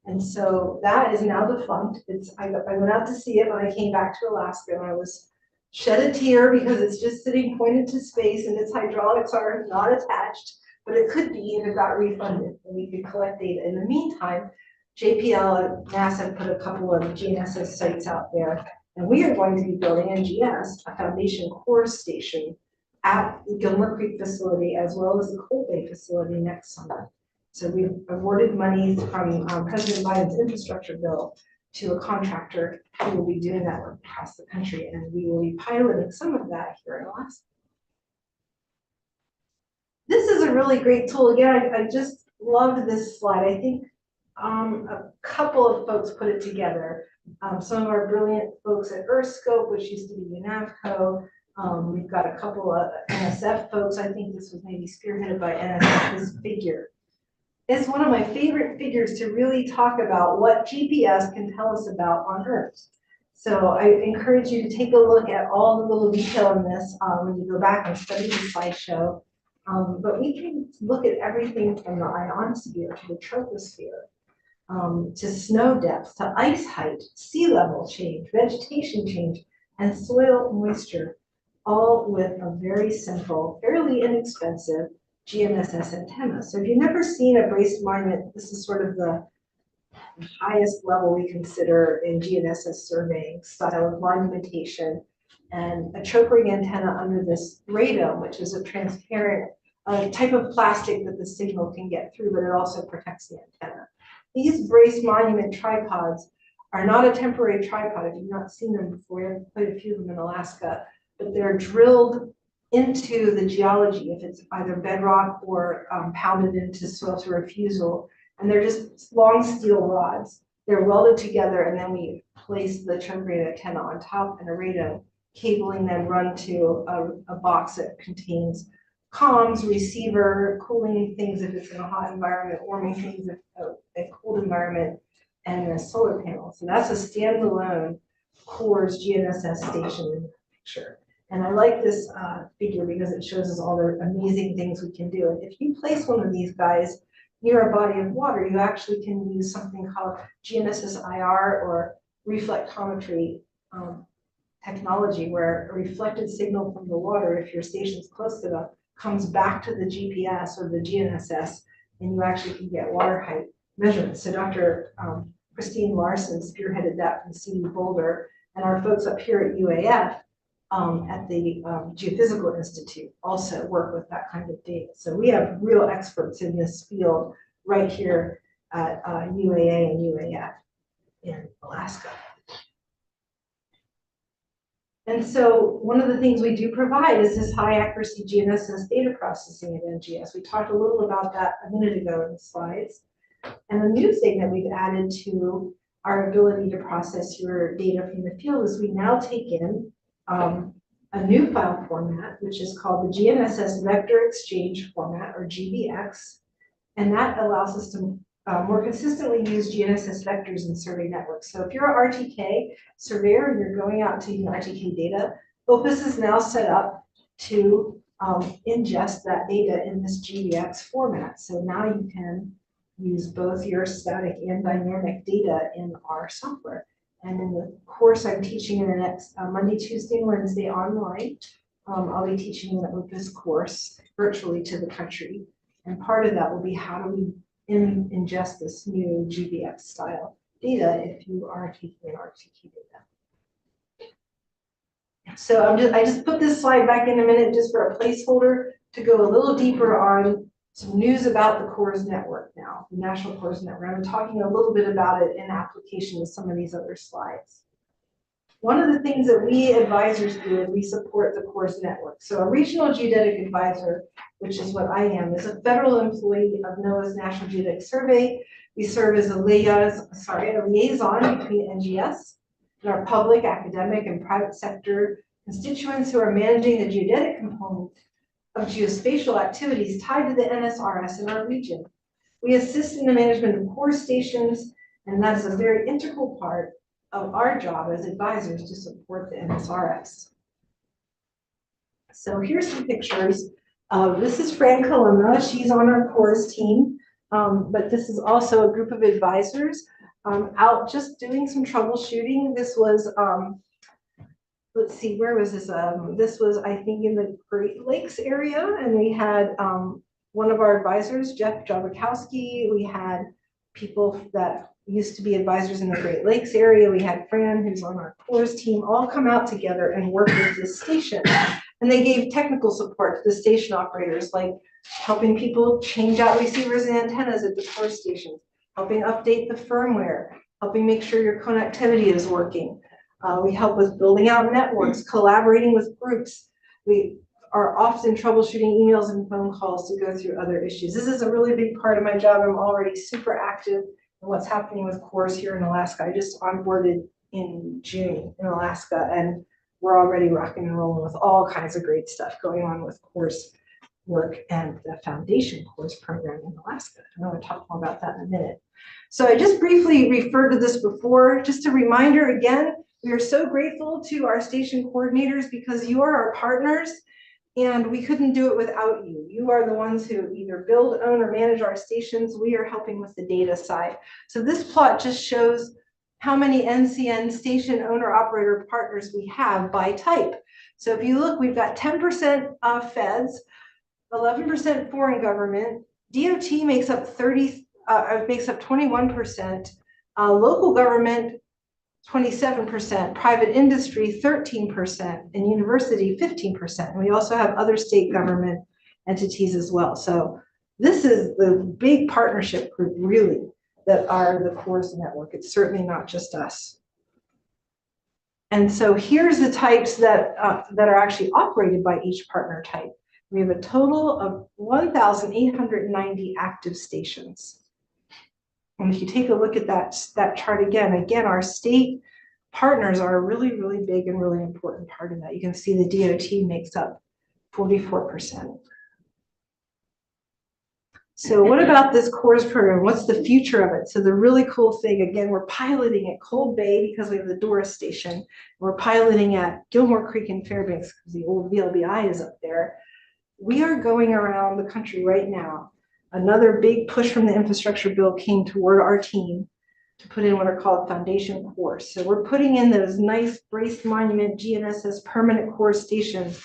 And so that is now defunct. I went out to see it when I came back to Alaska, and I was shed a tear because it's just sitting pointed to space and its hydraulics are not attached, but it could be if it got refunded and we could collect data. In the meantime, JPL and NASA put a couple of GNSS sites out there, and we are going to be building NGS, a foundation core station at the Gilmer Creek facility as well as the Cold Bay facility next summer. So we've awarded money from President Biden's infrastructure bill to a contractor who will be doing that work across the country, and we will be piloting some of that here in Alaska. This is a really great tool. Again, I just loved this slide. I think a couple of folks put it together. Some of our brilliant folks at EarthScope, which used to be UNAVCO. We've got a couple of NSF folks. I think this was maybe spearheaded by NSF, this figure. It's one of my favorite figures to really talk about what GPS can tell us about on Earth. So I encourage you to take a look at all the little detail in this when you go back and study the slideshow. But we can look at everything from the ionosphere to the troposphere, to snow depth, to ice height, sea level change, vegetation change, and soil moisture, all with a very simple, fairly inexpensive GNSS antenna. So if you've never seen a braced monument, this is sort of the highest level we consider in GNSS surveying style of monumentation, and a choke ring antenna under this radome, which is a transparent type of plastic that the signal can get through, but it also protects the antenna. These braced monument tripods are not a temporary tripod. If you've not seen them before, we have quite a few of them in Alaska, but they're drilled into the geology, if it's either bedrock or pounded into soil to refusal. And they're just long steel rods. They're welded together, and then we place the choke ring antenna on top and a radome, cabling then run to a box that contains comms, receiver, cooling things if it's in a hot environment, warming things if a cold environment, and a solar panel. So that's a standalone CORS GNSS station in the picture. And I like this figure because it shows us all the amazing things we can do. And if you place one of these guys near a body of water, you actually can use something called GNSS IR or reflectometry technology, where a reflected signal from the water, if your station's close enough, comes back to the GPS or the GNSS, and you actually can get water height measurements. So Dr. Christine Larson spearheaded that from CU Boulder, and our folks up here at UAF at the Geophysical Institute also work with that kind of data. So we have real experts in this field right here at UAA and UAF in Alaska. And so one of the things we do provide is this high accuracy GNSS data processing at NGS. We talked a little about that a minute ago in the slides. And the new thing that we've added to our ability to process your data from the field is we now take in a new file format, which is called the GNSS Vector Exchange Format, or GVX. And that allows us to more consistently use GNSS vectors in survey networks. So if you're an RTK surveyor and you're going out to RTK data, Opus is now set up to ingest that data in this GVX format. So now you can use both your static and dynamic data in our software. And in the course I'm teaching in the next Monday, Tuesday, and Wednesday online, I'll be teaching an Opus course virtually to the country. And part of that will be how do we ingest this new GVX style data if you are taking an RTK data. So I just put this slide back in a minute just for a placeholder to go a little deeper on some news about the CORS network now, the National CORS Network. I'm talking a little bit about it in application with some of these other slides. One of the things that we advisors do is we support the CORS network. So a regional geodetic advisor, which is what I am, is a federal employee of NOAA's National Geodetic Survey. We serve as a liaison between NGS and our public, academic, and private sector constituents who are managing the geodetic component of geospatial activities tied to the NSRS in our region. We assist in the management of CORS stations, and that is a very integral part of our job as advisors to support the NSRS. So here's some pictures. This is Fran Columna. She's on our CORS team, but this is also a group of advisors out just doing some troubleshooting. This was, let's see, where was this? This was, I think, in the Great Lakes area, and we had one of our advisors, Jeff Jabakowski. We had people that used to be advisors in the Great Lakes area. We had Fran, who's on our CORS team, all come out together and work with this station. And they gave technical support to the station operators, like helping people change out receivers and antennas at the CORS stations, helping update the firmware, helping make sure your connectivity is working. We help with building out networks, collaborating with groups. We are often troubleshooting emails and phone calls to go through other issues. This is a really big part of my job. I'm already super active in what's happening with CORS here in Alaska. I just onboarded in June in Alaska, and we're already rocking and rolling with all kinds of great stuff going on with CORS work and the Foundation CORS program in Alaska. I'm going to talk more about that in a minute. So I just briefly referred to this before. Just a reminder again, We are so grateful to our station coordinators because you are our partners and we couldn't do it without you. You are the ones who either build, own, or manage our stations. We are helping with the data side. So this plot just shows how many NCN station owner operator partners we have by type. So if you look, we've got 10% feds, 11% foreign government, DOT makes up 21%, local government 27%, private industry 13%, and university 15%. And we also have other state government entities as well. So this is the big partnership group really that are the CORS network. It's certainly not just us. And so here's the types that are actually operated by each partner type. We have a total of 1,890 active stations. And if you take a look at that chart again, our state partners are a really, really big and really important part of that. You can see the DOT makes up 44%. So what about this CORS program? What's the future of it? So the really cool thing, again, we're piloting at Cold Bay because we have the Doris station. We're piloting at Gilmore Creek and Fairbanks because the old VLBI is up there. We are going around the country right now. Another big push from the infrastructure bill came toward our team to put in what are called foundation cores. So we're putting in those nice braced monument GNSS permanent core stations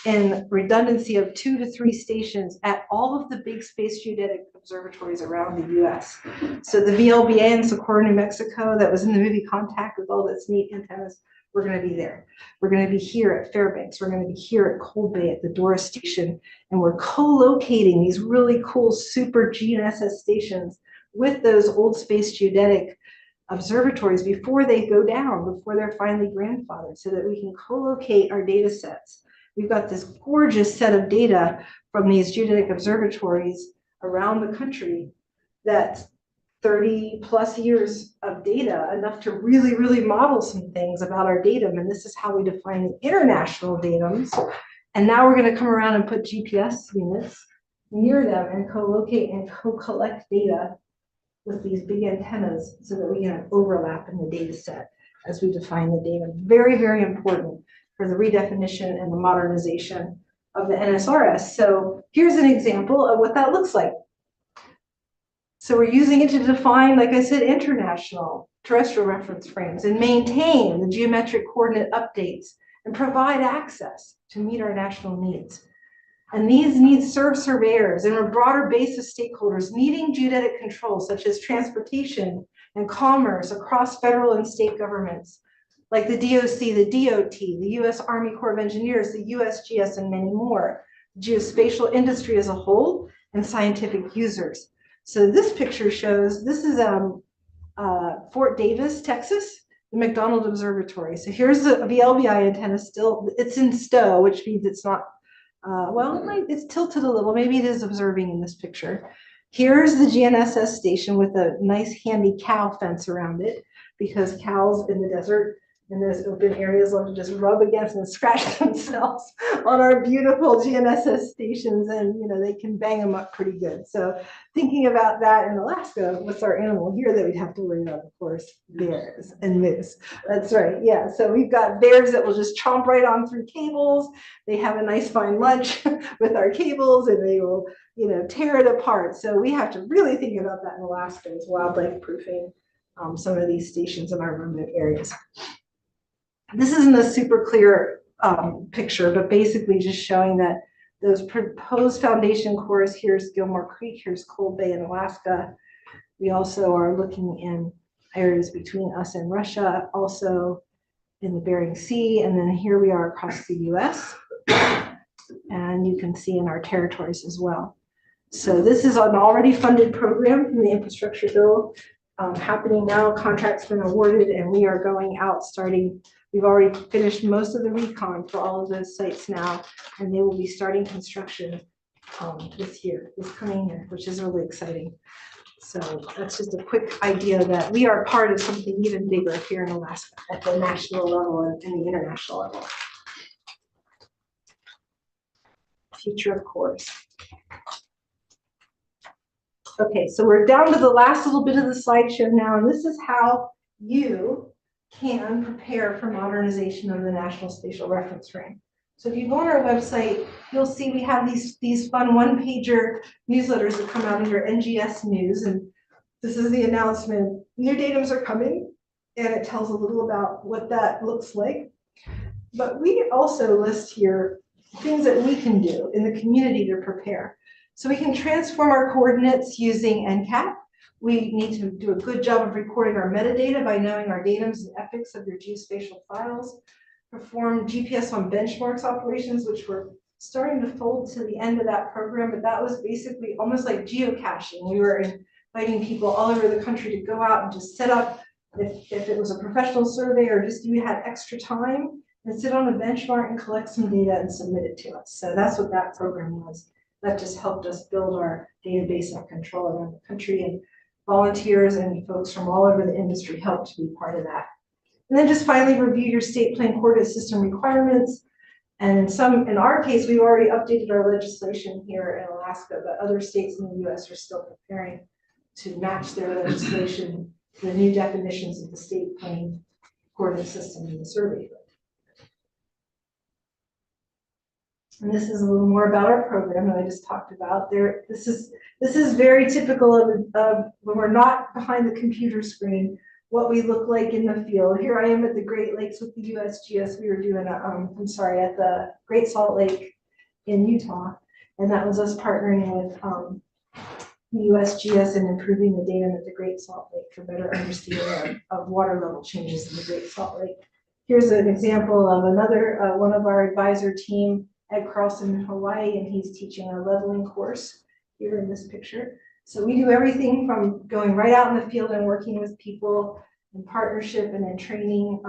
and redundancy of 2 to 3 stations at all of the big space geodetic observatories around the US. So the VLBA in Socorro, New Mexico, that was in the movie Contact with all those neat antennas, we're going to be there. We're going to be here at Fairbanks. We're going to be here at Cold Bay at the Doris station. And we're co-locating these really cool super GNSS stations with those old space geodetic observatories before they go down, before they're finally grandfathered, so that we can co-locate our data sets. We've got this gorgeous set of data from these geodetic observatories around the country that's 30 plus years of data, enough to really, really model some things about our datum. And this is how we define the international datums. And now we're going to come around and put GPS units near them and co-locate and co-collect data with these big antennas so that we can overlap in the data set as we define the data. Very, very important for the redefinition and the modernization of the NSRS. So here's an example of what that looks like. So we're using it to define, like I said, international terrestrial reference frames and maintain the geometric coordinate updates and provide access to meet our national needs. And these needs serve surveyors and a broader base of stakeholders needing geodetic control, such as transportation and commerce across federal and state governments, like the DOC, the DOT, the US Army Corps of Engineers, the USGS, and many more, geospatial industry as a whole, and scientific users. So this picture shows, this is Fort Davis, Texas, the McDonald Observatory. So here's the VLBI antenna still, it's in stow, which means it's not, it's tilted a little, maybe it is observing in this picture. Here's the GNSS station with a nice handy cow fence around it, because cows in the desert in those open areas love to just rub against and scratch themselves on our beautiful GNSS stations, and they can bang them up pretty good. So thinking about that in Alaska, what's our animal here that we'd have to worry about? Of course, bears and moose. That's right, yeah. So we've got bears that will just chomp right on through cables. They have a nice fine lunch with our cables, and they will tear it apart. So we have to really think about that in Alaska as wildlife proofing some of these stations in our remote areas. This isn't a super clear picture, but basically just showing that those proposed foundation cores, here's Gilmore Creek, here's Cold Bay in Alaska. We also are looking in areas between us and Russia, also in the Bering Sea, and then here we are across the US. And you can see in our territories as well. So this is an already funded program from the infrastructure bill happening now. Contract's been awarded, and we are going out starting. We've already finished most of the recon for all of those sites now, and they will be starting construction this coming year, which is really exciting. So that's just a quick idea that we are part of something even bigger here in Alaska at the national level and the international level. Future of CORS. Okay, so we're down to the last little bit of the slideshow now, and this is how you can prepare for modernization of the National Spatial Reference Frame. So if you go on our website, you'll see we have these fun one-pager newsletters that come out in your NGS news, and this is the announcement. New datums are coming, and it tells a little about what that looks like. But we also list here things that we can do in the community to prepare. So we can transform our coordinates using NCAP. We need to do a good job of recording our metadata by knowing our datums and epochs of your geospatial files. Perform GPS on benchmarks operations, which we're starting to fold to the end of that program, but that was basically almost like geocaching. We were inviting people all over the country to go out and just set up, if it was a professional survey or just you had extra time, and sit on a benchmark and collect some data and submit it to us. So that's what that program was. That just helped us build our database and control around the country, and volunteers and folks from all over the industry helped to be part of that. And then just finally review your state plan coordinate system requirements. And in our case, we've already updated our legislation here in Alaska, but other states in the US are still preparing to match their legislation to the new definitions of the state plan coordinate system in the survey. And this is a little more about our program that I just talked about. This is very typical of when we're not behind the computer screen, what we look like in the field. Here I am at the Great Lakes with the USGS. We were doing at the Great Salt Lake in Utah, and that was us partnering with the USGS and improving the data at the Great Salt Lake for better understanding of water level changes in the Great Salt Lake. Here's an example of another one of our advisor team, Ed Carlson in Hawaii, and he's teaching a leveling course here in this picture. So we do everything from going right out in the field and working with people in partnership and in training,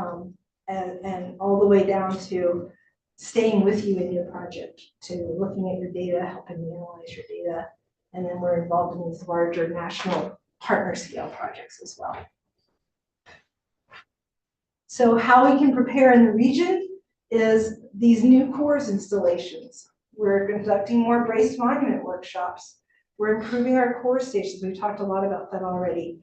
and all the way down to staying with you in your project, to looking at your data, helping you analyze your data. And then we're involved in these larger national partner scale projects as well. So how we can prepare in the region is these new cores installations. We're conducting more braced monument workshops. We're improving our core stations. We've talked a lot about that already.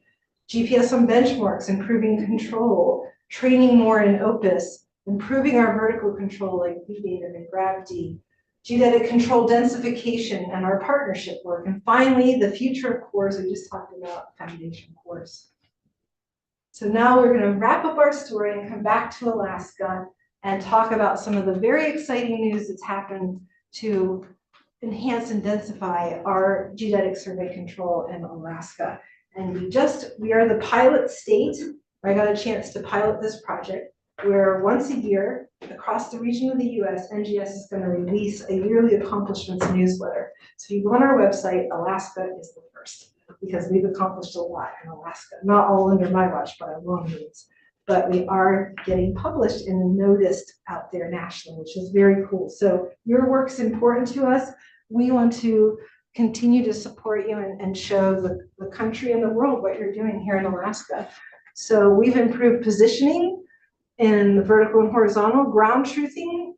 GPS on benchmarks, improving control, training more in Opus, improving our vertical control like VData and Gravity, geodetic control densification, and our partnership work. And finally, the future of cores, we just talked about foundation cores. So now we're going to wrap up our story and come back to Alaska and talk about some of the very exciting news that's happened to enhance and densify our geodetic survey control in Alaska. And we are the pilot state. I got a chance to pilot this project where once a year across the region of the US, NGS is going to release a yearly accomplishments newsletter. So if you go on our website, Alaska is the first, because we've accomplished a lot in Alaska. Not all under my watch by a long ways, but we are getting published and noticed out there nationally, which is very cool. So your work's important to us. We want to continue to support you and show the country and the world what you're doing here in Alaska. So we've improved positioning in the vertical and horizontal ground truthing.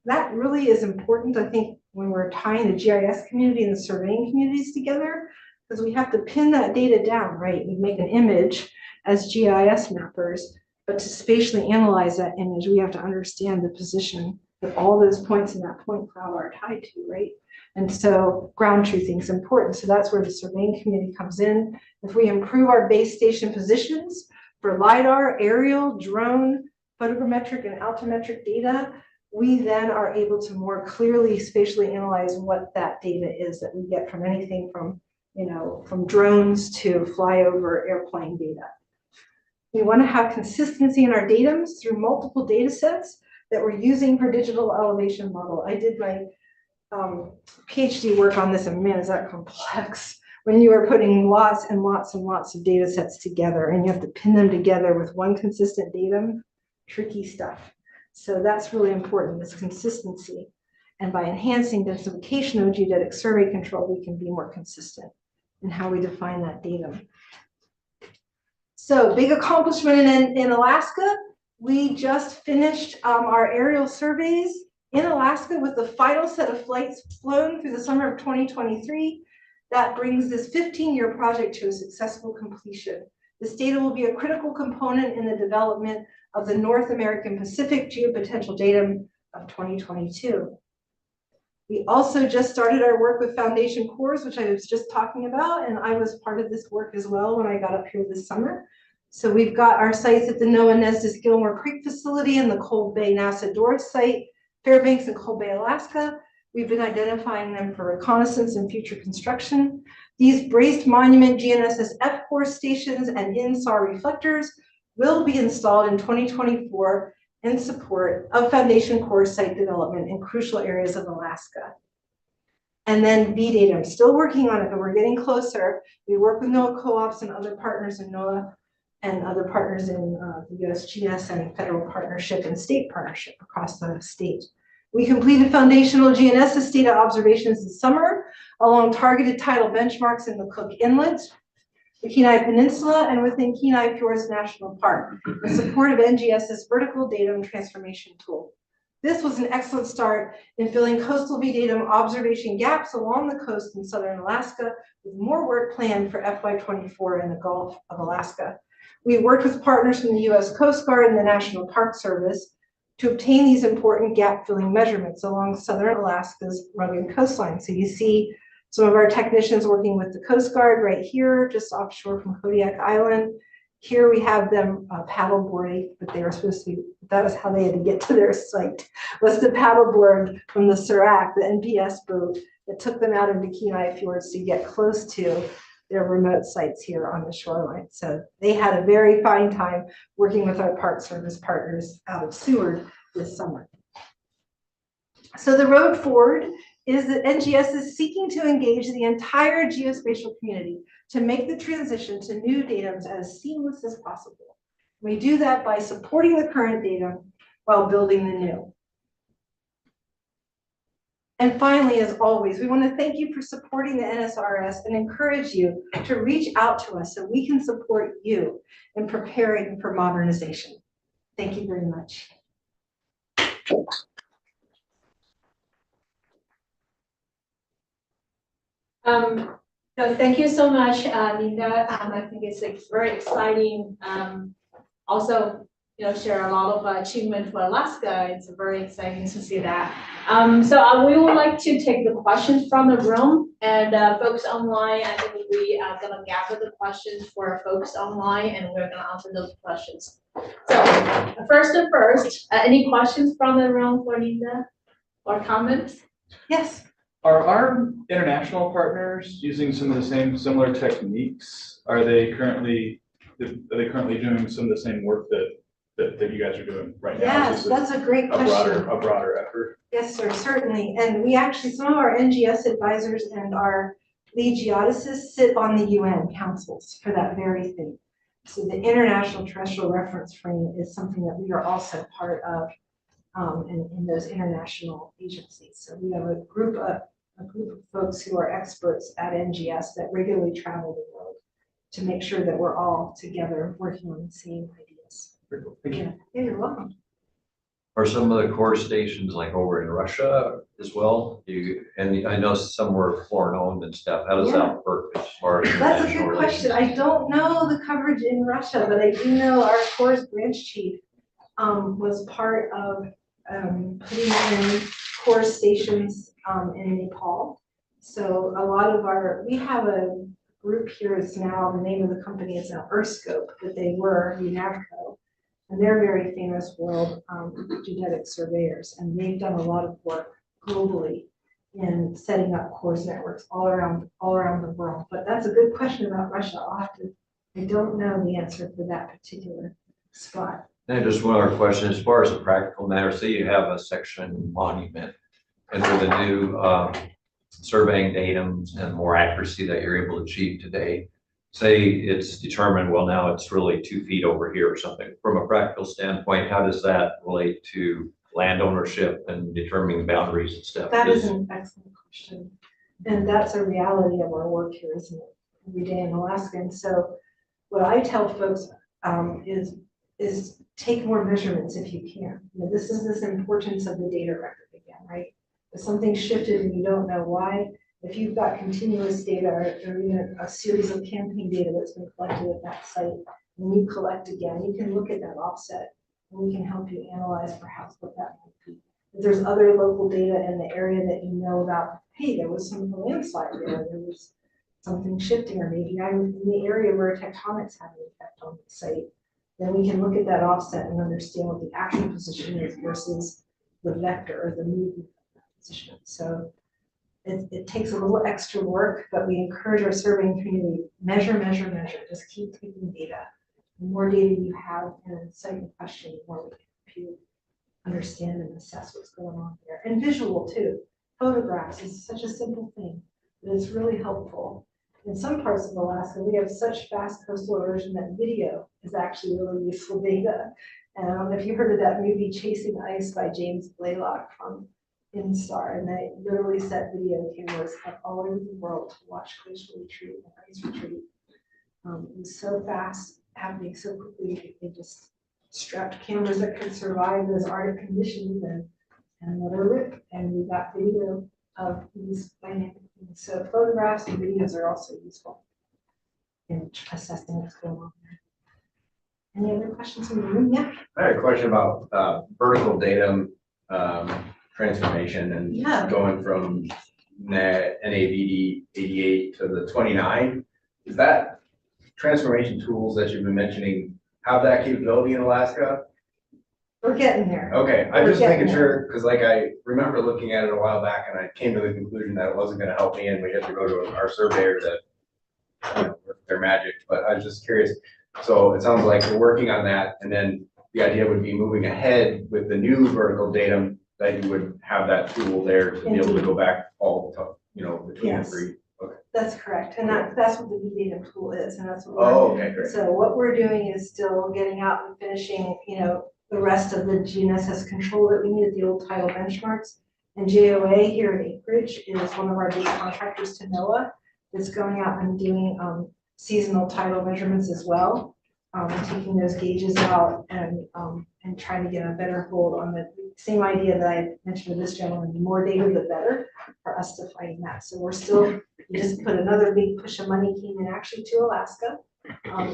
That really is important, I think, when we're tying the GIS community and the surveying communities together, because we have to pin that data down, right? We make an image as GIS mappers, but to spatially analyze that image, we have to understand the position that all those points in that point cloud are tied to, right? And so ground truthing is important. So that's where the surveying community comes in. If we improve our base station positions for LiDAR, aerial, drone, photogrammetric, and altimetric data, we then are able to more clearly spatially analyze what that data is that we get from anything from, from drones to flyover airplane data. We want to have consistency in our datums through multiple data sets that we're using for digital elevation model. I did my PhD work on this, and man, is that complex when you are putting lots and lots and lots of data sets together and you have to pin them together with one consistent datum. Tricky stuff. So that's really important, this consistency. And by enhancing densification of geodetic survey control, we can be more consistent in how we define that datum. So big accomplishment in Alaska. We just finished our aerial surveys in Alaska with the final set of flights flown through the summer of 2023. That brings this 15-year project to a successful completion. This data will be a critical component in the development of the North American Pacific Geopotential Datum of 2022. We also just started our work with foundation cores, which I was just talking about, and I was part of this work as well when I got up here this summer. So we've got our sites at the NOAA Nesdis Gilmore Creek facility and the Cold Bay NASA Dorch site, Fairbanks and Cold Bay, Alaska. We've been identifying them for reconnaissance and future construction. These braced monument GNSS F-core stations and INSAR reflectors will be installed in 2024 in support of foundation core site development in crucial areas of Alaska. And then VDATA, I'm still working on it, but we're getting closer. We work with NOAA co-ops and other partners in NOAA and other partners in the USGS and federal partnership and state partnership across the state. We completed foundational GNSS data observations this summer along targeted tidal benchmarks in the Cook Inlet, the Kenai Peninsula, and within Kenai Fjords National Park in support of NGS's vertical datum transformation tool. This was an excellent start in filling coastal VDATUM observation gaps along the coast in southern Alaska, with more work planned for FY24 in the Gulf of Alaska. We worked with partners from the U.S. Coast Guard and the National Park Service to obtain these important gap-filling measurements along southern Alaska's rugged coastline. So you see some of our technicians working with the Coast Guard right here, just offshore from Kodiak Island. Here we have them paddleboarding, but they were supposed to be, that was how they had to get to their site, was to paddleboard from the Surak, the NPS boat that took them out into Kenai Fjords to get close to their remote sites here on the shoreline. So they had a very fine time working with our Park Service partners out of Seward this summer. So the road forward is that NGS is seeking to engage the entire geospatial community to make the transition to new datums as seamless as possible. We do that by supporting the current datum while building the new. And finally, as always, we want to thank you for supporting the NSRS and encourage you to reach out to us so we can support you in preparing for modernization. Thank you very much. So thank you so much, Linda. I think it's very exciting. Also, share a lot of achievement for Alaska. It's very exciting to see that. So we would like to take the questions from the room, and folks online, I think we are gonna gather the questions for folks online, and we're gonna answer those questions. So first, any questions from the room for Linda or comments? Yes. Are our international partners using some of the same similar techniques? Are they currently doing some of the same work that you guys are doing right now? Yes, that's a great question. A broader effort. Yes, sir, certainly. And we actually, some of our NGS advisors and our lead geodesists sit on the UN councils for that very thing. So the International Terrestrial Reference Frame is something that we are also part of in those international agencies. So we have a group of folks who are experts at NGS that regularly travel the world to make sure that we're all together working on the same ideas. Very cool. Thank you. Yeah, you're welcome. Are some of the core stations like over in Russia as well? And I know some were foreign owned and stuff. How does that work as far as That's a international good question. relations? I don't know the coverage in Russia, but I do know our core's branch chief was part of putting in core stations in Nepal. So a lot of we have a group here, it's now, the name of the company is now Earthscope, but they were UNAVCO. And they're very famous world genetic surveyors, and they've done a lot of work globally in setting up CORS networks all around the world. But that's a good question about Russia. I don't know the answer for that particular spot. And just one other question, as far as a practical matter, say you have a section monument, and with the new surveying datums and more accuracy that you're able to achieve today, say it's determined, well, now it's really 2 feet over here or something. From a practical standpoint, how does that relate to land ownership and determining boundaries and stuff? That is an excellent question. And that's a reality of our work here, isn't it? Every day in Alaska. And so what I tell folks is take more measurements if you can. This is this importance of the data record again, right? If something shifted and you don't know why, If you've got continuous data or even a series of campaign data that's been collected at that site, and you collect again, you can look at that offset and we can help you analyze perhaps what that might be. If there's other local data in the area that you know about, hey, there was some landslide there was something shifting, or maybe I'm in the area where tectonics have an effect on the site, then we can look at that offset and understand what the actual position is versus the vector or the movement of that position. So it takes a little extra work, but we encourage our surveying community, measure, just keep taking data. The more data you have in a site in question, the more we can help you understand and assess what's going on there. And visual too. Photographs is such a simple thing, but it's really helpful. In some parts of Alaska, we have such fast coastal erosion that video is actually really useful data. And I don't know if you heard of that movie Chasing Ice by James Blaylock from NSTAR, and they literally set video cameras up all over the world to watch glacial retreat and ice retreat. It was so fast, happening so quickly, they just strapped cameras that could survive those Arctic conditions and let her rip, and we got video of these dynamic things. So photographs and videos are also useful in assessing what's going on there. Any other questions in the room? Yeah. I had a question about vertical datum transformation and Yeah. going from NAVD 88 to the 29. Is that transformation tools that you've been mentioning have that capability in Alaska? We're getting there. Okay, I'm We're just getting making there. sure, because like I remember looking at it a while back and I came to the conclusion that it wasn't going to help me and we had to go to our surveyor to, work their magic, but I was just curious. So it sounds like you're working on that, and then the idea would be moving ahead with the new vertical datum, that you would have that tool there to be able to go back all the time, between the Yes. three. Okay. That's correct, and that's what the new datum tool is, and that's what we're Oh, okay, great. So what we're doing is still getting out and finishing, the rest of the GNSS control that we need at the old title benchmarks. And JOA here in Anchorage is one of our big contractors to NOAA that's going out and doing seasonal tidal measurements as well, taking those gauges out and trying to get a better hold on the same idea that I mentioned with this gentleman, the more data, the better for us to find that. So we're still, we just put another big push of money came in actually to Alaska,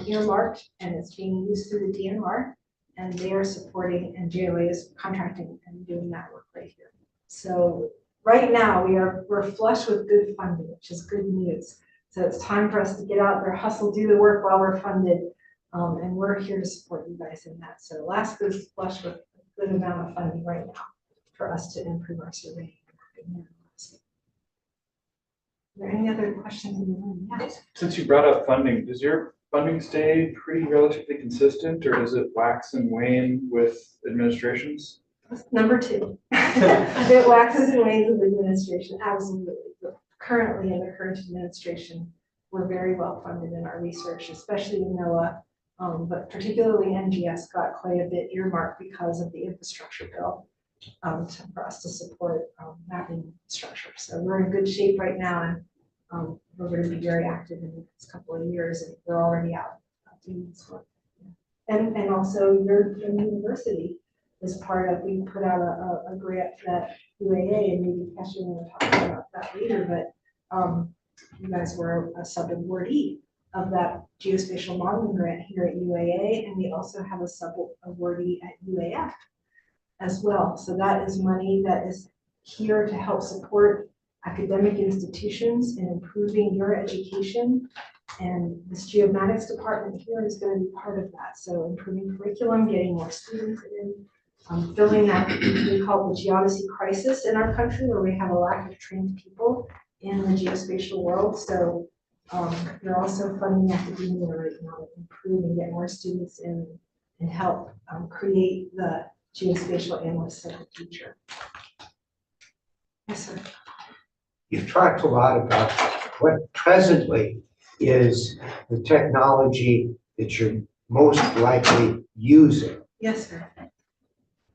earmarked, and it's being used through the DNR, and they are supporting, and JOA is contracting and doing that work right here. So right now we're flush with good funding, which is good news. So it's time for us to get out there, hustle, do the work while we're funded. And we're here to support you guys in that. So Alaska's flush with a good amount of funding right now for us to improve our surveying. Are there any other questions in the room? Yes. Since you brought up funding, does your funding stay pretty relatively consistent, or does it wax and wane with administrations? Number two, it waxes and wanes with administration, absolutely. But currently in the current administration, we're very well funded in our research, especially in NOAA, but particularly NGS got quite a bit earmarked because of the infrastructure bill for us to support mapping infrastructure. So we're in good shape right now, and we're going to be very active in the next couple of years, and we're already out doing this work. And also your university is part of, we put out a grant that UAA, and maybe Kesha will talk about that later, but you guys were a sub-awardee of that geospatial modeling grant here at UAA, and we also have a sub-awardee at UAF as well. So that is money that is here to help support academic institutions in improving your education. And this geomatics department here is going to be part of that. So improving curriculum, getting more students in, filling that, we call it the geodesy crisis in our country, where we have a lack of trained people in the geospatial world. So they're also funding academia right now to improve and get more students in and help create the geospatial analysts of the future. Yes, sir. You've talked a lot about what presently is the technology that you're most likely using. Yes, sir.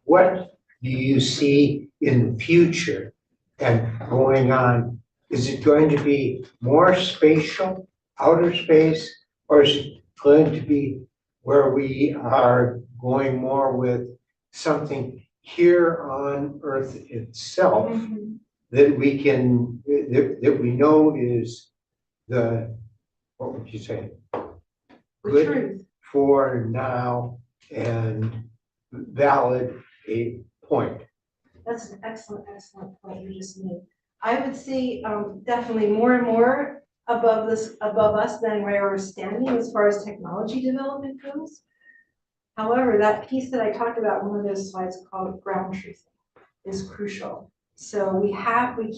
What do you see in the future and going on? Is it going to be more spatial, outer space, or is it going to be where we are going more with something here on Earth itself that we can, that we know is the, what would you say? The Good truth. for now and valid a point. That's an excellent point you just made. I would say definitely more and more above us than where we're standing as far as technology development goes. However, that piece that I talked about in one of those slides called ground truth is crucial. So we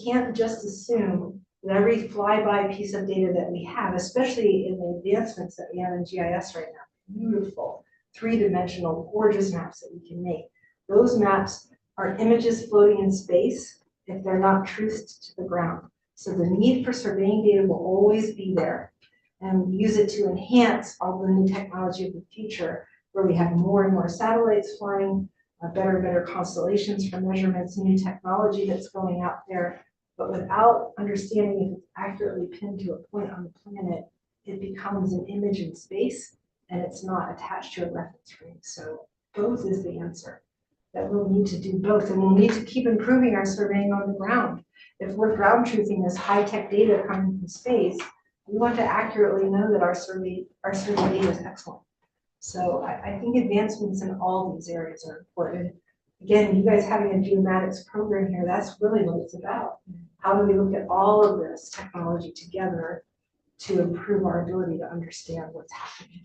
can't just assume that every flyby piece of data that we have, especially in the advancements that we have in GIS right now, beautiful, three-dimensional, gorgeous maps that we can make. Those maps are images floating in space if they're not truthed to the ground. So the need for surveying data will always be there. And we use it to enhance all the new technology of the future, where we have more and more satellites flying, better and better constellations for measurements, new technology that's going out there. But without understanding if it's accurately pinned to a point on the planet, it becomes an image in space and it's not attached to a reference frame. So both is the answer. That we'll need to do both, and we'll need to keep improving our surveying on the ground. If we're ground truthing this high-tech data coming from space, we want to accurately know that our survey data is excellent. So I think advancements in all these areas are important. Again, you guys having a geomatics program here, that's really what it's about. How do we look at all of this technology together to improve our ability to understand what's happening?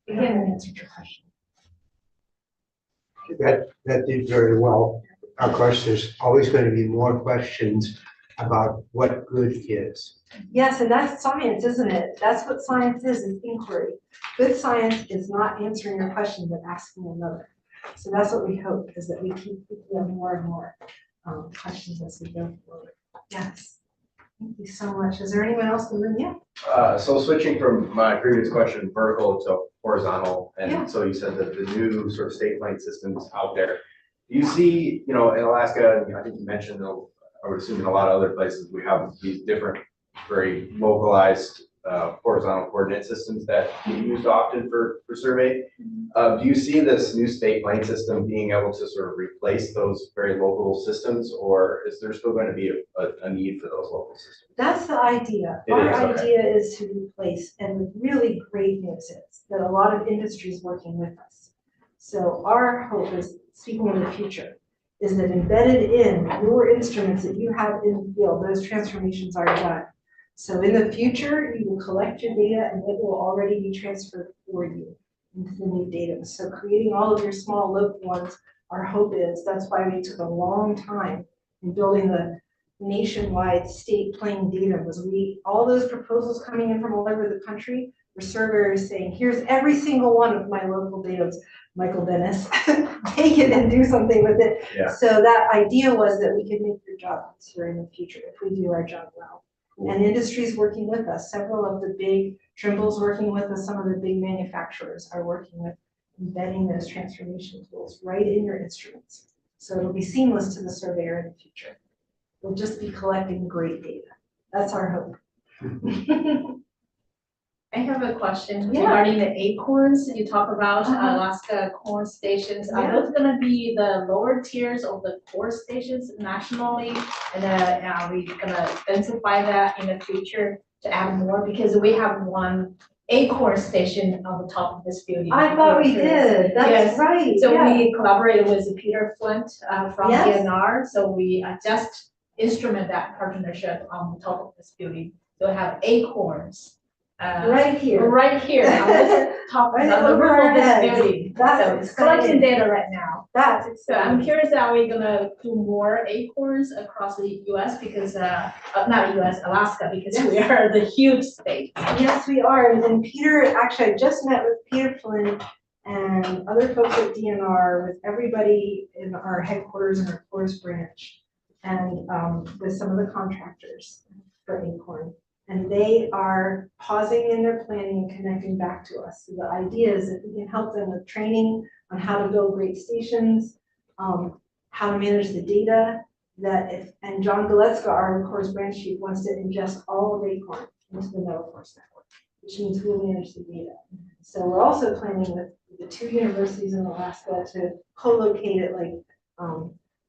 Again, I answered your question. That did very well. Of course, there's always going to be more questions about what good is. Yes, and that's science, isn't it? That's what science is inquiry. Good science is not answering your question, but asking another. So that's what we hope, is that we keep getting more and more questions as we go forward. Yes. Thank you so much. Is there anyone else in the room? Yeah. So switching from my previous question, vertical to horizontal, and Yeah. so you said that the new sort of state plane systems out there, do you see, in Alaska, I think you mentioned, I would assume in a lot of other places, we have these different, very localized horizontal coordinate systems that you use often for survey. Do you see this new state plane system being able to sort of replace those very local systems, or is there still going to be a need for those local systems? That's the idea. It Our is, okay. idea is to replace, and the really great news is that a lot of industry is working with us. So our hope is, speaking of the future, is that embedded in your instruments that you have in the field, those transformations are done. So in the future, you will collect your data and it will already be transferred for you into the new data. So creating all of your small local ones, our hope is, that's why we took a long time in building the nationwide state plane data, was all those proposals coming in from all over the country were surveyors saying, here's every single one of my local data. Michael Dennis, take it and do something with it. Yeah. So that idea was that we could make your job easier in the future if we do our job well. Cool. And industry's working with us. Several of the big, Trimble's working with us, some of the big manufacturers are working with embedding those transformation tools right in your instruments. So it'll be seamless to the surveyor in the future. We'll just be collecting great data. That's our hope. I have a question Yeah. regarding the acorns. You talk about Alaska corn stations. Are those going to be the lower tiers of the core stations nationally? And are we going to densify that in the future to add more? Because we have one acorn station on the top of this building. I thought we did. That's yes. right. So yeah. we collaborated with Peter Flint from Yes. DNR. So we just instrument that partnership on the top of this building. So we have acorns. Right here. Right here, on this top, Right on the over roof our of this heads. building. That's So it's exciting. collecting data right now. That's So exciting. I'm curious, are we gonna do more acorns across the US because, not US, Alaska, because we are the huge state. Yes, we are. And Peter, actually, I just met with Peter Flynn and other folks at DNR, with everybody in our headquarters and our forest branch, and with some of the contractors for Acorn. And they are pausing in their planning and connecting back to us. So the idea is that we can help them with training on how to build great stations, how to manage the data, and John Galetzka, our Forest Branch Chief, wants to ingest all of Acorn into the Meadowforest Network, which means we'll manage the data. So we're also planning with the two universities in Alaska to co-locate at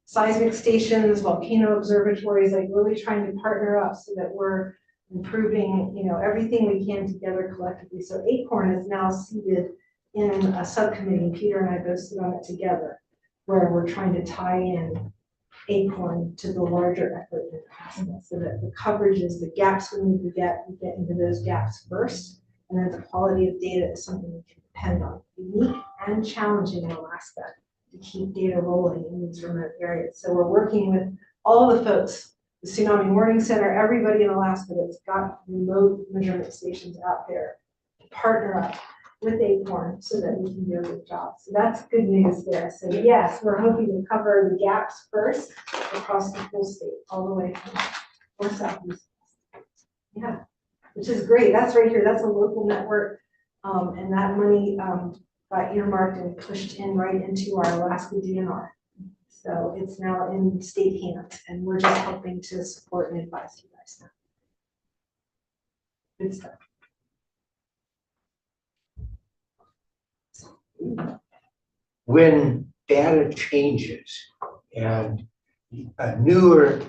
seismic stations, volcano observatories, like really trying to partner up so that we're improving, everything we can together collectively. So Acorn is now seated in a subcommittee. Peter and I both sit on it together, where we're trying to tie in Acorn to the larger effort in Alaska, so that the coverages, the gaps we need to get, we get into those gaps first, and then the quality of data is something we can depend on. Unique and challenging in Alaska to keep data rolling in these remote areas. So we're working with all the folks, the Tsunami Warning Center, everybody in Alaska that's got remote measurement stations out there, to partner up with Acorn so that we can do a good job. So that's good news there. So yes, we're hoping to cover the gaps first across the full state, all the way from north, south, east. Yeah, which is great. That's right here. That's a local network. And that money got earmarked and pushed in right into our Alaska DNR. So it's now in state hands, and we're just helping to support and advise you guys now. Good stuff. When data changes and a newer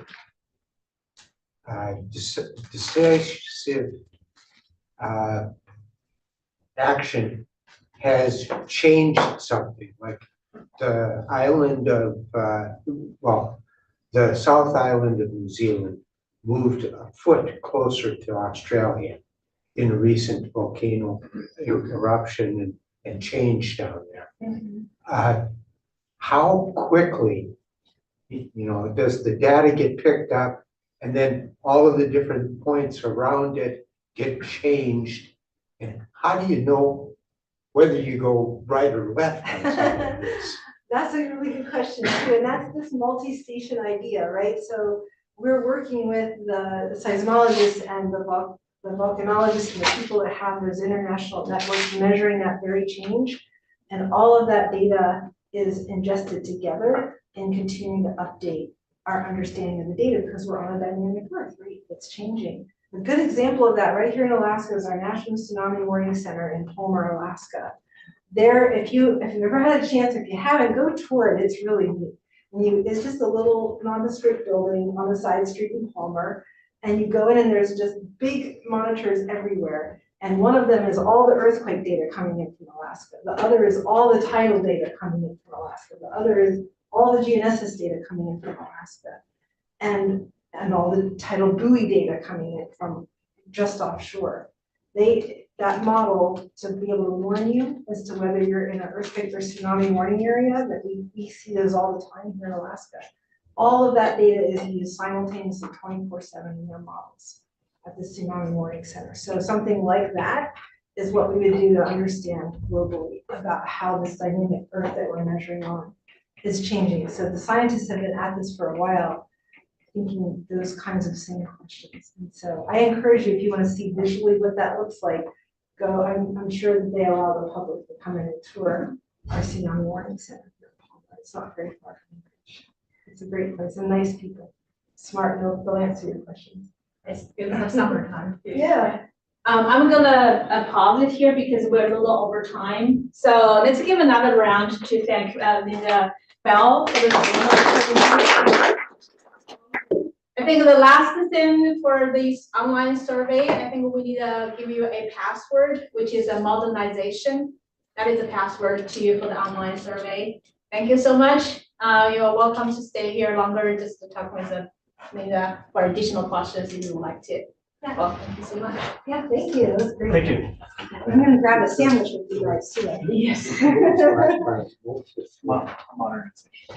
decisive action has changed something, like the island of, the South Island of New Zealand moved a foot closer to Australia in a recent volcano eruption and change down there. How quickly, does the data get picked up and then all of the different points around it get changed? And how do you know whether you go right or left on something like this? That's a really good question too, and that's this multi-station idea, right? So we're working with the seismologists and the volcanologists and the people that have those international networks measuring that very change. And all of that data is ingested together and continuing to update our understanding of the data, because we're on a dynamic Earth, right? It's changing. A good example of that right here in Alaska is our National Tsunami Warning Center in Palmer, Alaska. There, if you've ever had a chance, if you haven't, go tour it. It's really neat. It's just a little nondescript building on the side street in Palmer, and you go in and there's just big monitors everywhere. And one of them is all the earthquake data coming in from Alaska. The other is all the tidal data coming in from Alaska. The other is all the GNSS data coming in from Alaska. And all the tidal buoy data coming in from just offshore. That model to be able to warn you as to whether you're in an earthquake or tsunami warning area, that we see those all the time here in Alaska. All of that data is used simultaneously 24/7 in their models at the Tsunami Warning Center. So something like that is what we would do to understand globally about how this dynamic Earth that we're measuring on is changing. So the scientists have been at this for a while, thinking those kinds of same questions. And so I encourage you, if you want to see visually what that looks like, go. I'm sure that they allow the public to come in and tour our Tsunami Warning Center. It's not very far from the beach. It's a great place and nice people. Smart, they'll answer your questions. It's good for summertime. Yeah. I'm gonna pause it here because we're a little over time. So let's give another round to thank Linda Bell for the I think the last thing for this online survey, I think we need to give you a password, which is a modernization. That is a password to you for the online survey. Thank you so much. You're welcome to stay here longer just to talk with Linda for additional questions if you would like to. Yeah. Well, thank you so much. Yeah, thank you. That was great. Thank you. I'm gonna grab a sandwich with you guys too. Yes. Modernization.